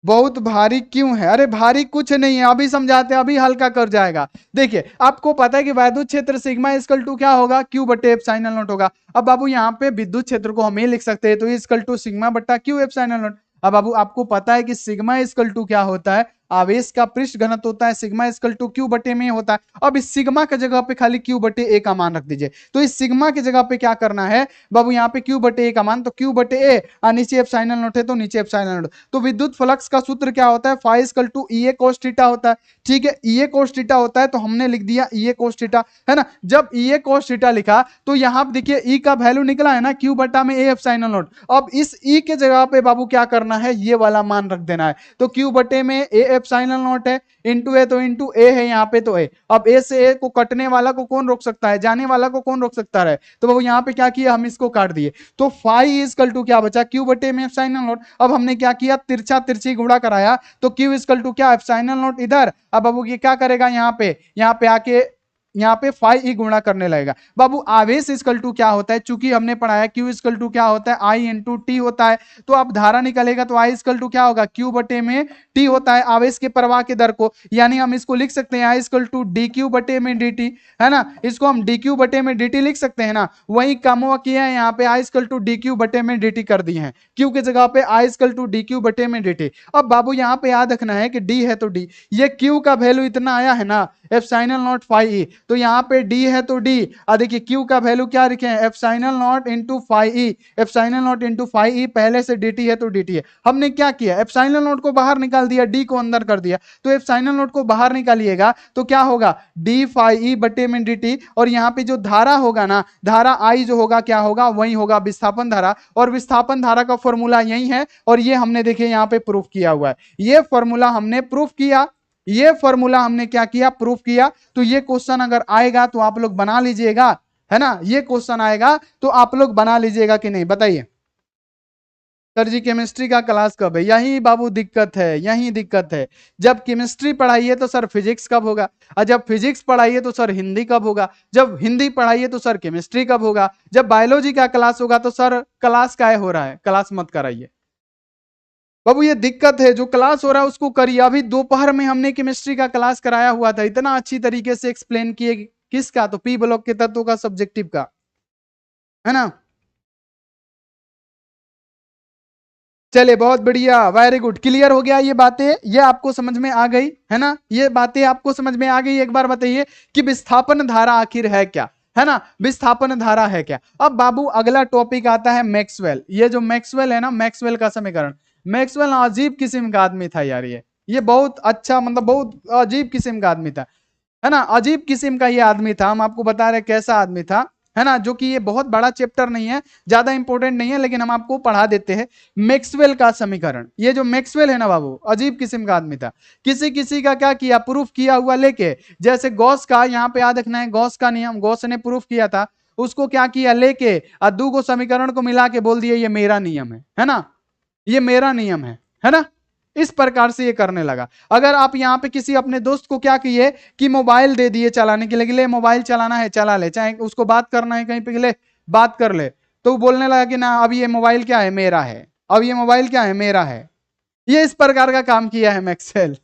बहुत भारी क्यों है, अरे भारी कुछ नहीं है, अभी समझाते हैं, अभी हल्का कर जाएगा। देखिए आपको पता है कि वैद्युत क्षेत्र सिग्मा इक्वल टू क्या होगा, क्यू बटे एप्सिलॉन नॉट होगा। अब बाबू यहाँ पे विद्युत क्षेत्र को हम ये लिख सकते हैं, तो इक्वल टू सिग्मा बटा क्यू एप्सिलॉन नॉट। अब बाबू आपको पता है कि सिग्मा इक्वल टू क्या होता है, आवेश का पृष्ठ घनत्व होता है, सिग्मा इक्वल टू क्यू बटे में होता है। अब इस सिग्मा के जगह पे खाली क्यू बटे ए का मान रख दीजिए। तो इस सिग्मा की जगह पे क्या करना है बाबू, यहाँ पे क्यू बटे ए का मान, तो क्यू बटे ए और नीचे एप्सिलॉन नॉट है तो नीचे एप्सिलॉन नॉट। तो विद्युत फ्लक्स का सूत्र क्या होता है, phi equal to E A cos theta होता है, ठीक है। ई ए कोस थीटा होता है तो हमने लिख दिया ई ए कोस थीटा, है ना। जब ई ए कोस थीटा लिखा तो यहाँ पे देखिए ई का वैल्यू निकला है ना, क्यू बटा में ए एप्सिलॉन नॉट। अब इस ई के जगह पे बाबू क्या करना है, ये वाला मान रख देना है। तो क्यू बटे में ए एप्सिलॉन नॉट है, इंटू ए तो इंटू ए है, यहाँ पे तो ए। अब ए से ए को कटने वाला को कौन रोक सकता है, जाने वाला को कौन रोक सकता है, तो वो यहाँ पे क्या किया, हम इसको काट दिए। तो फाई इजकल टू क्या बचा, क्यू बटे में एप्सिलॉन नॉट। अब हमने क्या किया, तिरछा तिरछी गुणा कराया, तो क्यू इजकल टू क्या, एप्सिलॉन नॉट इधर। अब बाबू ये क्या करेगा, यहाँ पे आके यहाँ पे फाई ई गुणा करने लगेगा। बाबू आवेश इजकल टू क्या होता है, चूंकि हमने पढ़ाया क्यू इजकल टू क्या होता है, आई इंटू टी होता है। तो अब धारा निकलेगा तो आई इजकल टू क्या होगा, क्यू बटे में टी होता है आवेश के प्रवाह के दर को, यानी हम इसको लिख सकते हैं आई इजकल टू डी क्यू बटे में डी टी, है ना। इसको हम डी क्यू बटे में डी टी लिख सकते हैं ना। वही काम हुआ किया है, यहाँ पे आई इजकल टू डी क्यू बटे में डी टी कर दिए हैं, क्यू की जगह पे आई इजकल टू डी क्यू बटे में डी टी। अब बाबू यहाँ पे याद रखना है कि डी है तो डी, ये क्यू का वैल्यू इतना आया है ना, एप्सिलॉन नॉट फाई ई, तो यहाँ पे डी है तो डी, देखिए क्यू का वैल्यू क्या लिखे हैं, epsilon naught into phi E, epsilon naught into phi E, पहले से डी टी है तो डी टी है। हमने क्या किया, एप्सिलॉन नॉट को बाहर निकाल दिया, डी को अंदर कर दिया, तो एप्सिलॉन नॉट को बाहर निकालिएगा तो क्या होगा, डी फाई ई बटे में डी टी, और यहाँ पे जो धारा होगा ना, धारा आई जो होगा क्या होगा, वही होगा विस्थापन धारा, और विस्थापन धारा का फॉर्मूला यही है, और ये हमने देखिए यहाँ पे प्रूफ किया हुआ है, ये फॉर्मूला हमने प्रूफ किया, ये फॉर्मूला हमने क्या किया, प्रूफ किया। तो ये क्वेश्चन अगर आएगा तो आप लोग बना लीजिएगा, है ना, ये क्वेश्चन आएगा तो आप लोग बना लीजिएगा कि नहीं, बताइए। सर जी केमिस्ट्री का क्लास कब है, यही बाबू दिक्कत है, यही दिक्कत है। जब केमिस्ट्री पढ़ाइए तो सर फिजिक्स कब होगा, और जब फिजिक्स पढ़ाइए तो सर हिंदी कब होगा, जब हिंदी पढ़ाइए तो सर केमिस्ट्री कब होगा, जब बायोलॉजी का क्लास होगा तो सर क्लास क्या हो रहा है, क्लास मत कराइए बाबू, ये दिक्कत है। जो क्लास हो रहा है उसको करिए। अभी दोपहर में हमने केमिस्ट्री का क्लास कराया हुआ था, इतना अच्छी तरीके से एक्सप्लेन किए, किसका, तो पी ब्लॉक के तत्वों का, सब्जेक्टिव का, है ना। चले बहुत बढ़िया, वेरी गुड, क्लियर हो गया ये बातें, ये आपको समझ में आ गई है ना, ये बातें आपको समझ में आ गई। एक बार बताइए कि विस्थापन धारा आखिर है क्या, है ना, विस्थापन धारा है क्या। अब बाबू अगला टॉपिक आता है मैक्सवेल। ये जो मैक्सवेल है ना, मैक्सवेल का समीकरण, मैक्सवेल अजीब किस्म का आदमी था यार, ये बहुत अच्छा, मतलब बहुत अजीब किस्म का आदमी था, है ना, अजीब किस्म का ये आदमी था। हम आपको बता रहे कैसा आदमी था, है ना, जो कि ये बहुत बड़ा चैप्टर नहीं है, ज्यादा इंपॉर्टेंट नहीं है, लेकिन हम आपको पढ़ा देते हैं। मैक्सवेल का समीकरण, ये जो मैक्सवेल है ना बाबू, अजीब किस्म का आदमी था। किसी किसी का क्या किया, प्रूफ किया हुआ लेके, जैसे गॉस का, यहाँ पे याद रखना है, गॉस का नियम, गॉस ने प्रूफ किया था, उसको क्या किया लेके, दो को समीकरण को मिला के बोल दिया ये मेरा नियम है ना, ये मेरा नियम है ना। इस प्रकार से ये करने लगा। अगर आप यहाँ पे किसी अपने दोस्त को क्या किए कि मोबाइल दे दिए चलाने के लिए, मोबाइल चलाना है चला ले, चाहे उसको बात करना है कहीं पे ले बात कर ले, तो बोलने लगा कि ना अब ये मोबाइल क्या है, मेरा है, अब ये मोबाइल क्या है, मेरा है। ये इस प्रकार का काम किया है मैक्सवेल,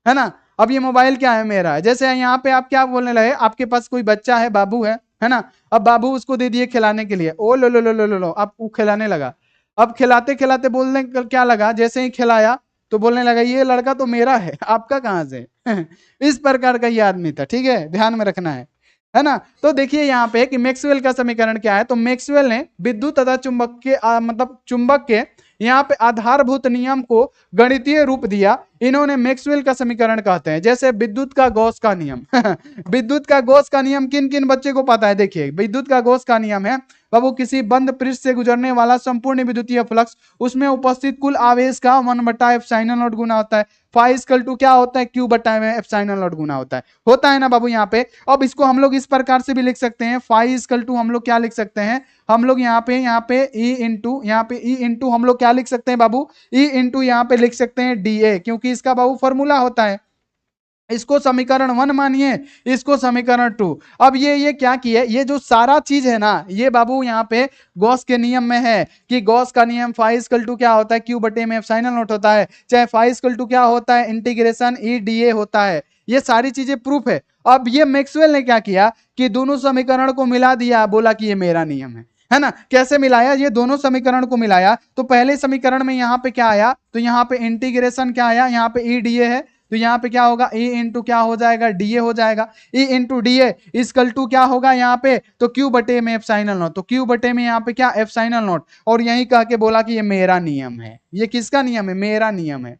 है ना। अब ये मोबाइल क्या है, मेरा है। जैसे यहाँ पे आप क्या बोलने लगे, आपके पास कोई बच्चा है, बाबू है ना, अब बाबू उसको दे दिए खिलाने के लिए, ओ लो लो लो लो लो लो, अब वो खिलाने लगा। अब खिलाते खिलाते बोलने क्या लगा, जैसे ही खिलाया तो बोलने लगा ये लड़का तो मेरा है, आपका कहां से इस प्रकार का ये आदमी था, ठीक है, ध्यान में रखना है ना। तो देखिए यहाँ पे कि मैक्सवेल का समीकरण क्या है, तो मैक्सवेल ने विद्युत तथा चुंबक के मतलब चुंबक के यहाँ पे आधारभूत नियम को गणितीय रूप दिया, इन्होंने मैक्सवेल का समीकरण कहते हैं। जैसे विद्युत का गॉस का नियम विद्युत का गॉस का नियम किन किन बच्चे को पता है, देखिए विद्युत का गॉस का नियम है बाबू, किसी बंद पृष्ठ से गुजरने वाला संपूर्ण विद्युतीय फ्लक्स, उसमें उपस्थित कुल आवेश का 1/ε0 गुना होता है। फाई इक्वल टू क्या होता है, क्यू बटा में ε0 गुना होता है ना बाबू यहाँ पे। अब इसको हम लोग इस प्रकार से भी लिख सकते हैं, फाई इक्वल टू हम लोग क्या लिख सकते हैं, हम लोग यहाँ पे ई इंटू हम लोग क्या लिख सकते हैं बाबू, ई इंटू यहाँ पे लिख सकते हैं डी ए, क्योंकि इसका बाबू फॉर्मूला होता है। इसको समीकरण 1 मानिए, इसको समीकरण 2। अब ये क्या किया, ये जो सारा चीज है ना, ये बाबू यहाँ पे गॉस के नियम में है कि गॉस का नियम फाई इक्वल टू क्या होता है, क्यू बटे में ε0 होता है, चाहे फाई इक्वल टू क्या होता है, इंटीग्रेशन ई डी ए होता है। ये सारी चीजें प्रूफ है। अब ये मैक्सवेल ने क्या किया कि दोनों समीकरण को मिला दिया, बोला कि ये मेरा नियम है ना। कैसे मिलाया, ये दोनों समीकरण को मिलाया, तो पहले समीकरण में यहाँ पे क्या आया, तो यहाँ पे इंटीग्रेशन क्या आया, यहाँ पे ई डी ए है, तो यहाँ पे क्या होगा, ए इंटू क्या हो जाएगा, डीए हो जाएगा। E into DA equal to क्या होगा यहाँ पे, तो क्यू बटे में ε0, तो क्यू बटे में यहाँ पे क्या ε0, और यही कह के बोला कि ये मेरा नियम है। ये किसका नियम है, मेरा नियम है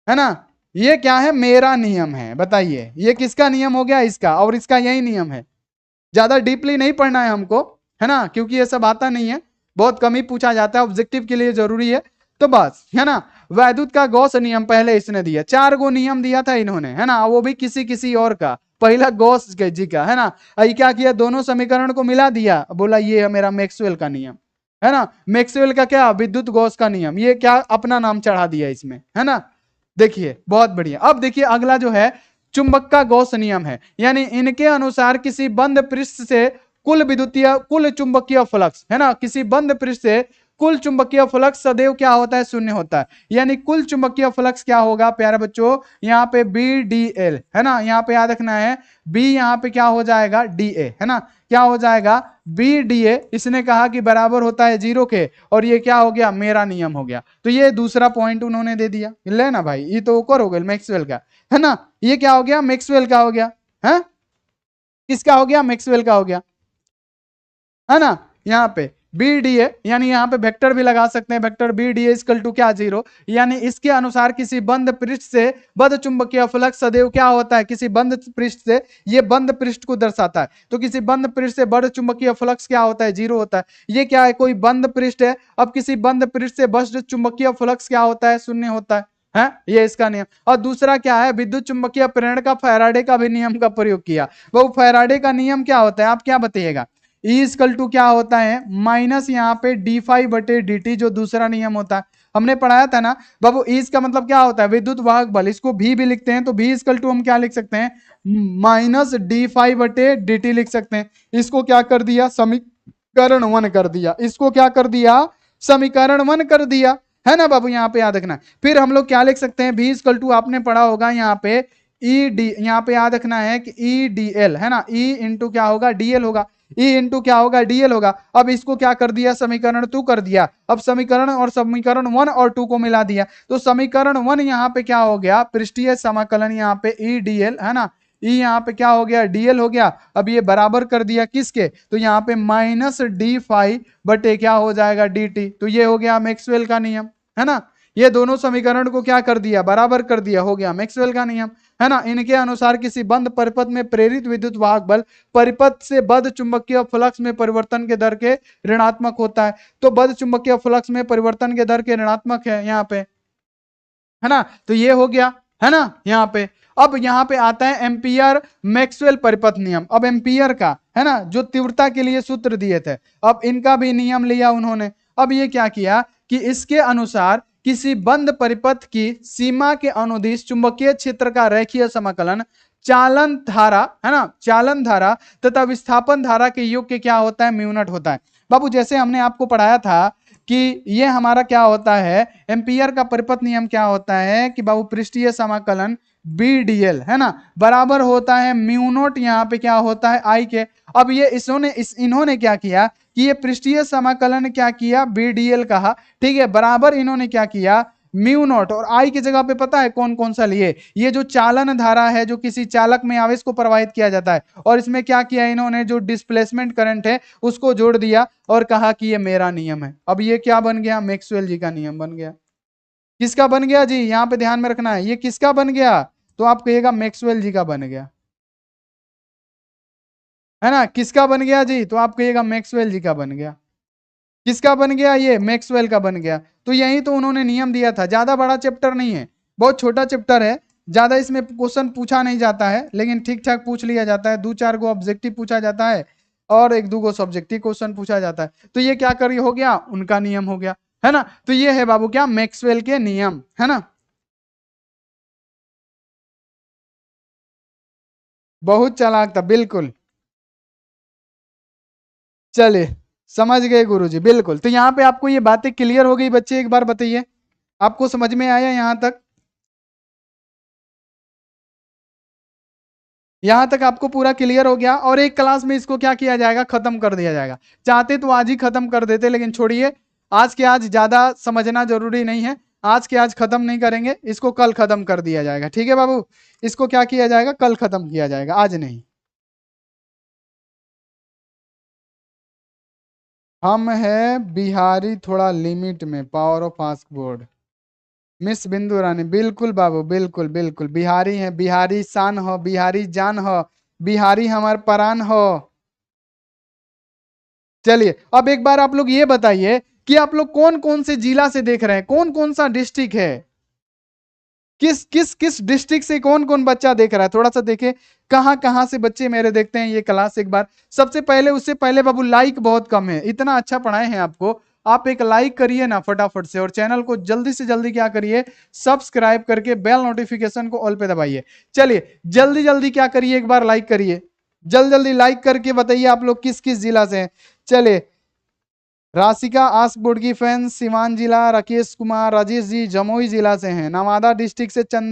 ना। ये क्या है, मेरा नियम है। बताइए ये किसका नियम हो गया, इसका, और इसका यही नियम है। ज्यादा डीपली नहीं पढ़ना है हमको, है ना, क्योंकि ये सब आता नहीं है, बहुत कम ही पूछा जाता है, ऑब्जेक्टिव के लिए जरूरी है, तो बस, है ना। वैद्युत का गॉस नियम पहले इसने दिया, 4 गो नियम दिया था इन्होंने, है ना, वो भी किसी किसी और का, पहला गॉस जी का, है ना। क्या किया, दोनों समीकरण को मिला दिया, बोला ये है मेरा मैक्सवेल का नियम, है ना। मैक्सवेल का क्या, विद्युत गॉस का नियम, ये क्या अपना नाम चढ़ा दिया इसमें, है ना। देखिए बहुत बढ़िया। अब देखिए अगला जो है चुंबक का गॉस नियम है, यानी इनके अनुसार किसी बंद पृष्ठ से कुल चुंबकीय फ्लक्स, है ना, किसी बंद पृष्ठ से कुल चुंबकीय फ्लक्स सदैव क्या होता है, शून्य होता है। यानी कुल चुंबकीय फ्लक्स क्या होगा प्यारे बच्चों, यहाँ पे बी डी एल, है ना, यहाँ पे याद रखना है बी, यहाँ पे क्या हो जाएगा डी ए, है ना, क्या हो जाएगा बी डी ए। इसने कहा कि बराबर होता है 0 के, और ये क्या हो गया, मेरा नियम हो गया। तो ये दूसरा पॉइंट उन्होंने दे दिया, ले ना भाई, ये तो ऊपर हो गया मैक्सवेल का, है ना। ये क्या हो गया, मैक्सवेल का हो गया, है किसका हो गया, मैक्सवेल का हो गया, है ना। यहाँ पे बी डी ए, यानी यहाँ पे वेक्टर भी लगा सकते हैं, vector B D A equal to क्या 0, यानी इसके अनुसार किसी बंद पृष्ठ से बद्ध चुंबकीय फ्लक्स सदैव क्या होता है, किसी बंद पृष्ठ से, ये बंद पृष्ठ को दर्शाता है, तो किसी बंद पृष्ठ से बद्ध चुंबकीय फ्लक्स क्या होता है, 0 होता है। ये क्या है, कोई बंद पृष्ठ है, अब किसी बंद पृष्ठ से बद्ध चुंबकीय फ्लक्स क्या होता है, 0 होता है ये इसका नियम। और दूसरा क्या है, विद्युत चुंबकीय प्रेरण का फैराडे का भी नियम का प्रयोग किया। वो फैराडे का नियम क्या होता है, आप क्या बताइएगा, E इक्वल टू क्या होता है, माइनस यहाँ पे d∅/dt, जो दूसरा नियम होता है, हमने पढ़ाया था ना बाबू। E का मतलब क्या होता है, विद्युत वाहक बल, इसको V भी लिखते हैं, तो V इक्वल टू हम क्या लिख सकते हैं, माइनस d∅/dt लिख सकते हैं। इसको क्या कर दिया, समीकरण 1 कर दिया, इसको क्या कर दिया, समीकरण 1 कर दिया, है ना बाबू, यहाँ पे याद रखना। फिर हम लोग क्या लिख सकते हैं, V इक्वल टू आपने पढ़ा होगा यहाँ पे ई डी, यहाँ पे याद रखना है कि ई डी एल, है ना, ई इंटू क्या होगा, डीएल होगा, ई इंटू क्या होगा, डीएल होगा। अब इसको क्या कर दिया, समीकरण 2 कर दिया। अब समीकरण और समीकरण 1 और 2 को मिला दिया, तो समीकरण 1 यहाँ पे क्या हो गया, पृष्ठीय समाकलन यहाँ पे ई डीएल, है ना, ई यहाँ पे क्या हो गया, डीएल हो गया। अब ये बराबर कर दिया किसके, तो यहाँ पे माइनस d∅ क्या हो जाएगा, dt, तो ये हो गया मैक्सवेल का नियम, है ना। ये दोनों समीकरण को क्या कर दिया, बराबर कर दिया, हो गया मैक्सवेल का नियम, है ना। इनके अनुसार किसी बंद परिपथ में प्रेरित विद्युत वाहक बल परिपथ से बद्ध चुंबकीय फ्लक्स में परिवर्तन के दर के ऋणात्मक होता है। तो बद्ध चुंबकीय फ्लक्स में परिवर्तन के दर के ऋणात्मक है यहाँ पे, है ना, तो ये हो गया, है ना यहाँ पे। अब यहाँ पे आता है एम्पियर मैक्सवेल परिपथ नियम। अब एम्पियर का, है ना, जो तीव्रता के लिए सूत्र दिए थे, अब इनका भी नियम लिया उन्होंने। अब ये क्या किया कि इसके अनुसार किसी बंद परिपथ की सीमा के अनुदिश चुंबकीय क्षेत्र का रेखीय समाकलन चालन धारा, है ना, चालन धारा तथा विस्थापन धारा के योग के क्या होता है, म्यू नॉट होता है। बाबू जैसे हमने आपको पढ़ाया था कि ये हमारा क्या होता है, एम्पियर का परिपथ नियम क्या होता है कि बाबू पृष्ठीय समाकलन BDL, है ना, बराबर होता है म्यू नॉट, यहाँ पे क्या होता है आई के। अब ये इन्होंने क्या किया कि ये पृष्ठीय समाकलन क्या किया, BDL कहा, ठीक है, बराबर इन्होंने क्या किया, म्यू नॉट, और आई की जगह पे पता है कौन कौन सा लिए, ये जो चालन धारा है, जो किसी चालक में आवेश को प्रवाहित किया जाता है, और इसमें क्या किया इन्होंने, जो डिस्प्लेसमेंट करंट है उसको जोड़ दिया और कहा कि ये मेरा नियम है। अब ये क्या बन गया, मैक्सवेल जी का नियम बन गया। किसका बन गया जी, यहां पे ध्यान में रखना है, ये किसका बन गया, तो आप कहिएगा मैक्सवेल जी का बन गया, है ना। किसका बन गया जी, तो आप कहिएगा मैक्सवेल जी का बन गया। किसका बन गया, ये मैक्सवेल का बन गया। तो यही तो उन्होंने नियम दिया था। ज्यादा बड़ा चैप्टर नहीं है, बहुत छोटा चैप्टर है, ज्यादा इसमें क्वेश्चन पूछा नहीं जाता है, लेकिन ठीक ठाक पूछ लिया जाता है। 2-4 गो ऑब्जेक्टिव पूछा जाता है और 1-2 गो सब्जेक्टिव क्वेश्चन पूछा जाता है। तो ये क्या करिए, हो गया उनका नियम हो गया, है ना। तो ये है बाबू क्या, मैक्सवेल के नियम, है ना। बहुत चालाक था, बिल्कुल। चलिए समझ गए गुरुजी, बिल्कुल। तो यहाँ पे आपको ये बातें क्लियर हो गई बच्चे, एक बार बताइए आपको समझ में आया यहाँ तक, यहां तक आपको पूरा क्लियर हो गया। और एक क्लास में इसको क्या किया जाएगा, खत्म कर दिया जाएगा। चाहते तो आज ही खत्म कर देते, लेकिन छोड़िए, आज के आज ज्यादा समझना जरूरी नहीं है, आज के आज खत्म नहीं करेंगे, इसको कल खत्म कर दिया जाएगा, ठीक है बाबू। इसको क्या किया जाएगा, कल खत्म किया जाएगा, आज नहीं। हम है बिहारी थोड़ा लिमिट में, power of ask board, miss बिंदु रानी, बिल्कुल बाबू, बिल्कुल बिल्कुल, बिहारी है, बिहारी शान हो, बिहारी जान हो, बिहारी हमार परान हो। चलिए अब एक बार आप लोग ये बताइए कि आप लोग कौन कौन से जिला से देख रहे हैं, कौन कौन सा डिस्ट्रिक्ट है, किस किस किस डिस्ट्रिक्ट से कौन कौन बच्चा देख रहा है, थोड़ा सा देखे कहां कहां से बच्चे मेरे देखते हैं ये क्लास एक बार। सबसे पहले, उससे पहले बाबू लाइक बहुत कम है, इतना अच्छा पढ़ाए हैं आपको, आप एक लाइक करिए ना फटाफट से, और चैनल को जल्दी से जल्दी क्या करिए, सब्सक्राइब करके बेल नोटिफिकेशन को ऑल पे दबाइए। चलिए जल्दी जल्दी क्या करिए, एक बार लाइक करिए, जल्दी जल्दी लाइक करके बताइए आप लोग किस किस जिला से हैं। चलिए, राशिका आसपुर की फैंस सिवान जिला, राकेश कुमार, राजेश जी जमुई जिला से हैं, नवादा डिस्ट्रिक्ट से चंदा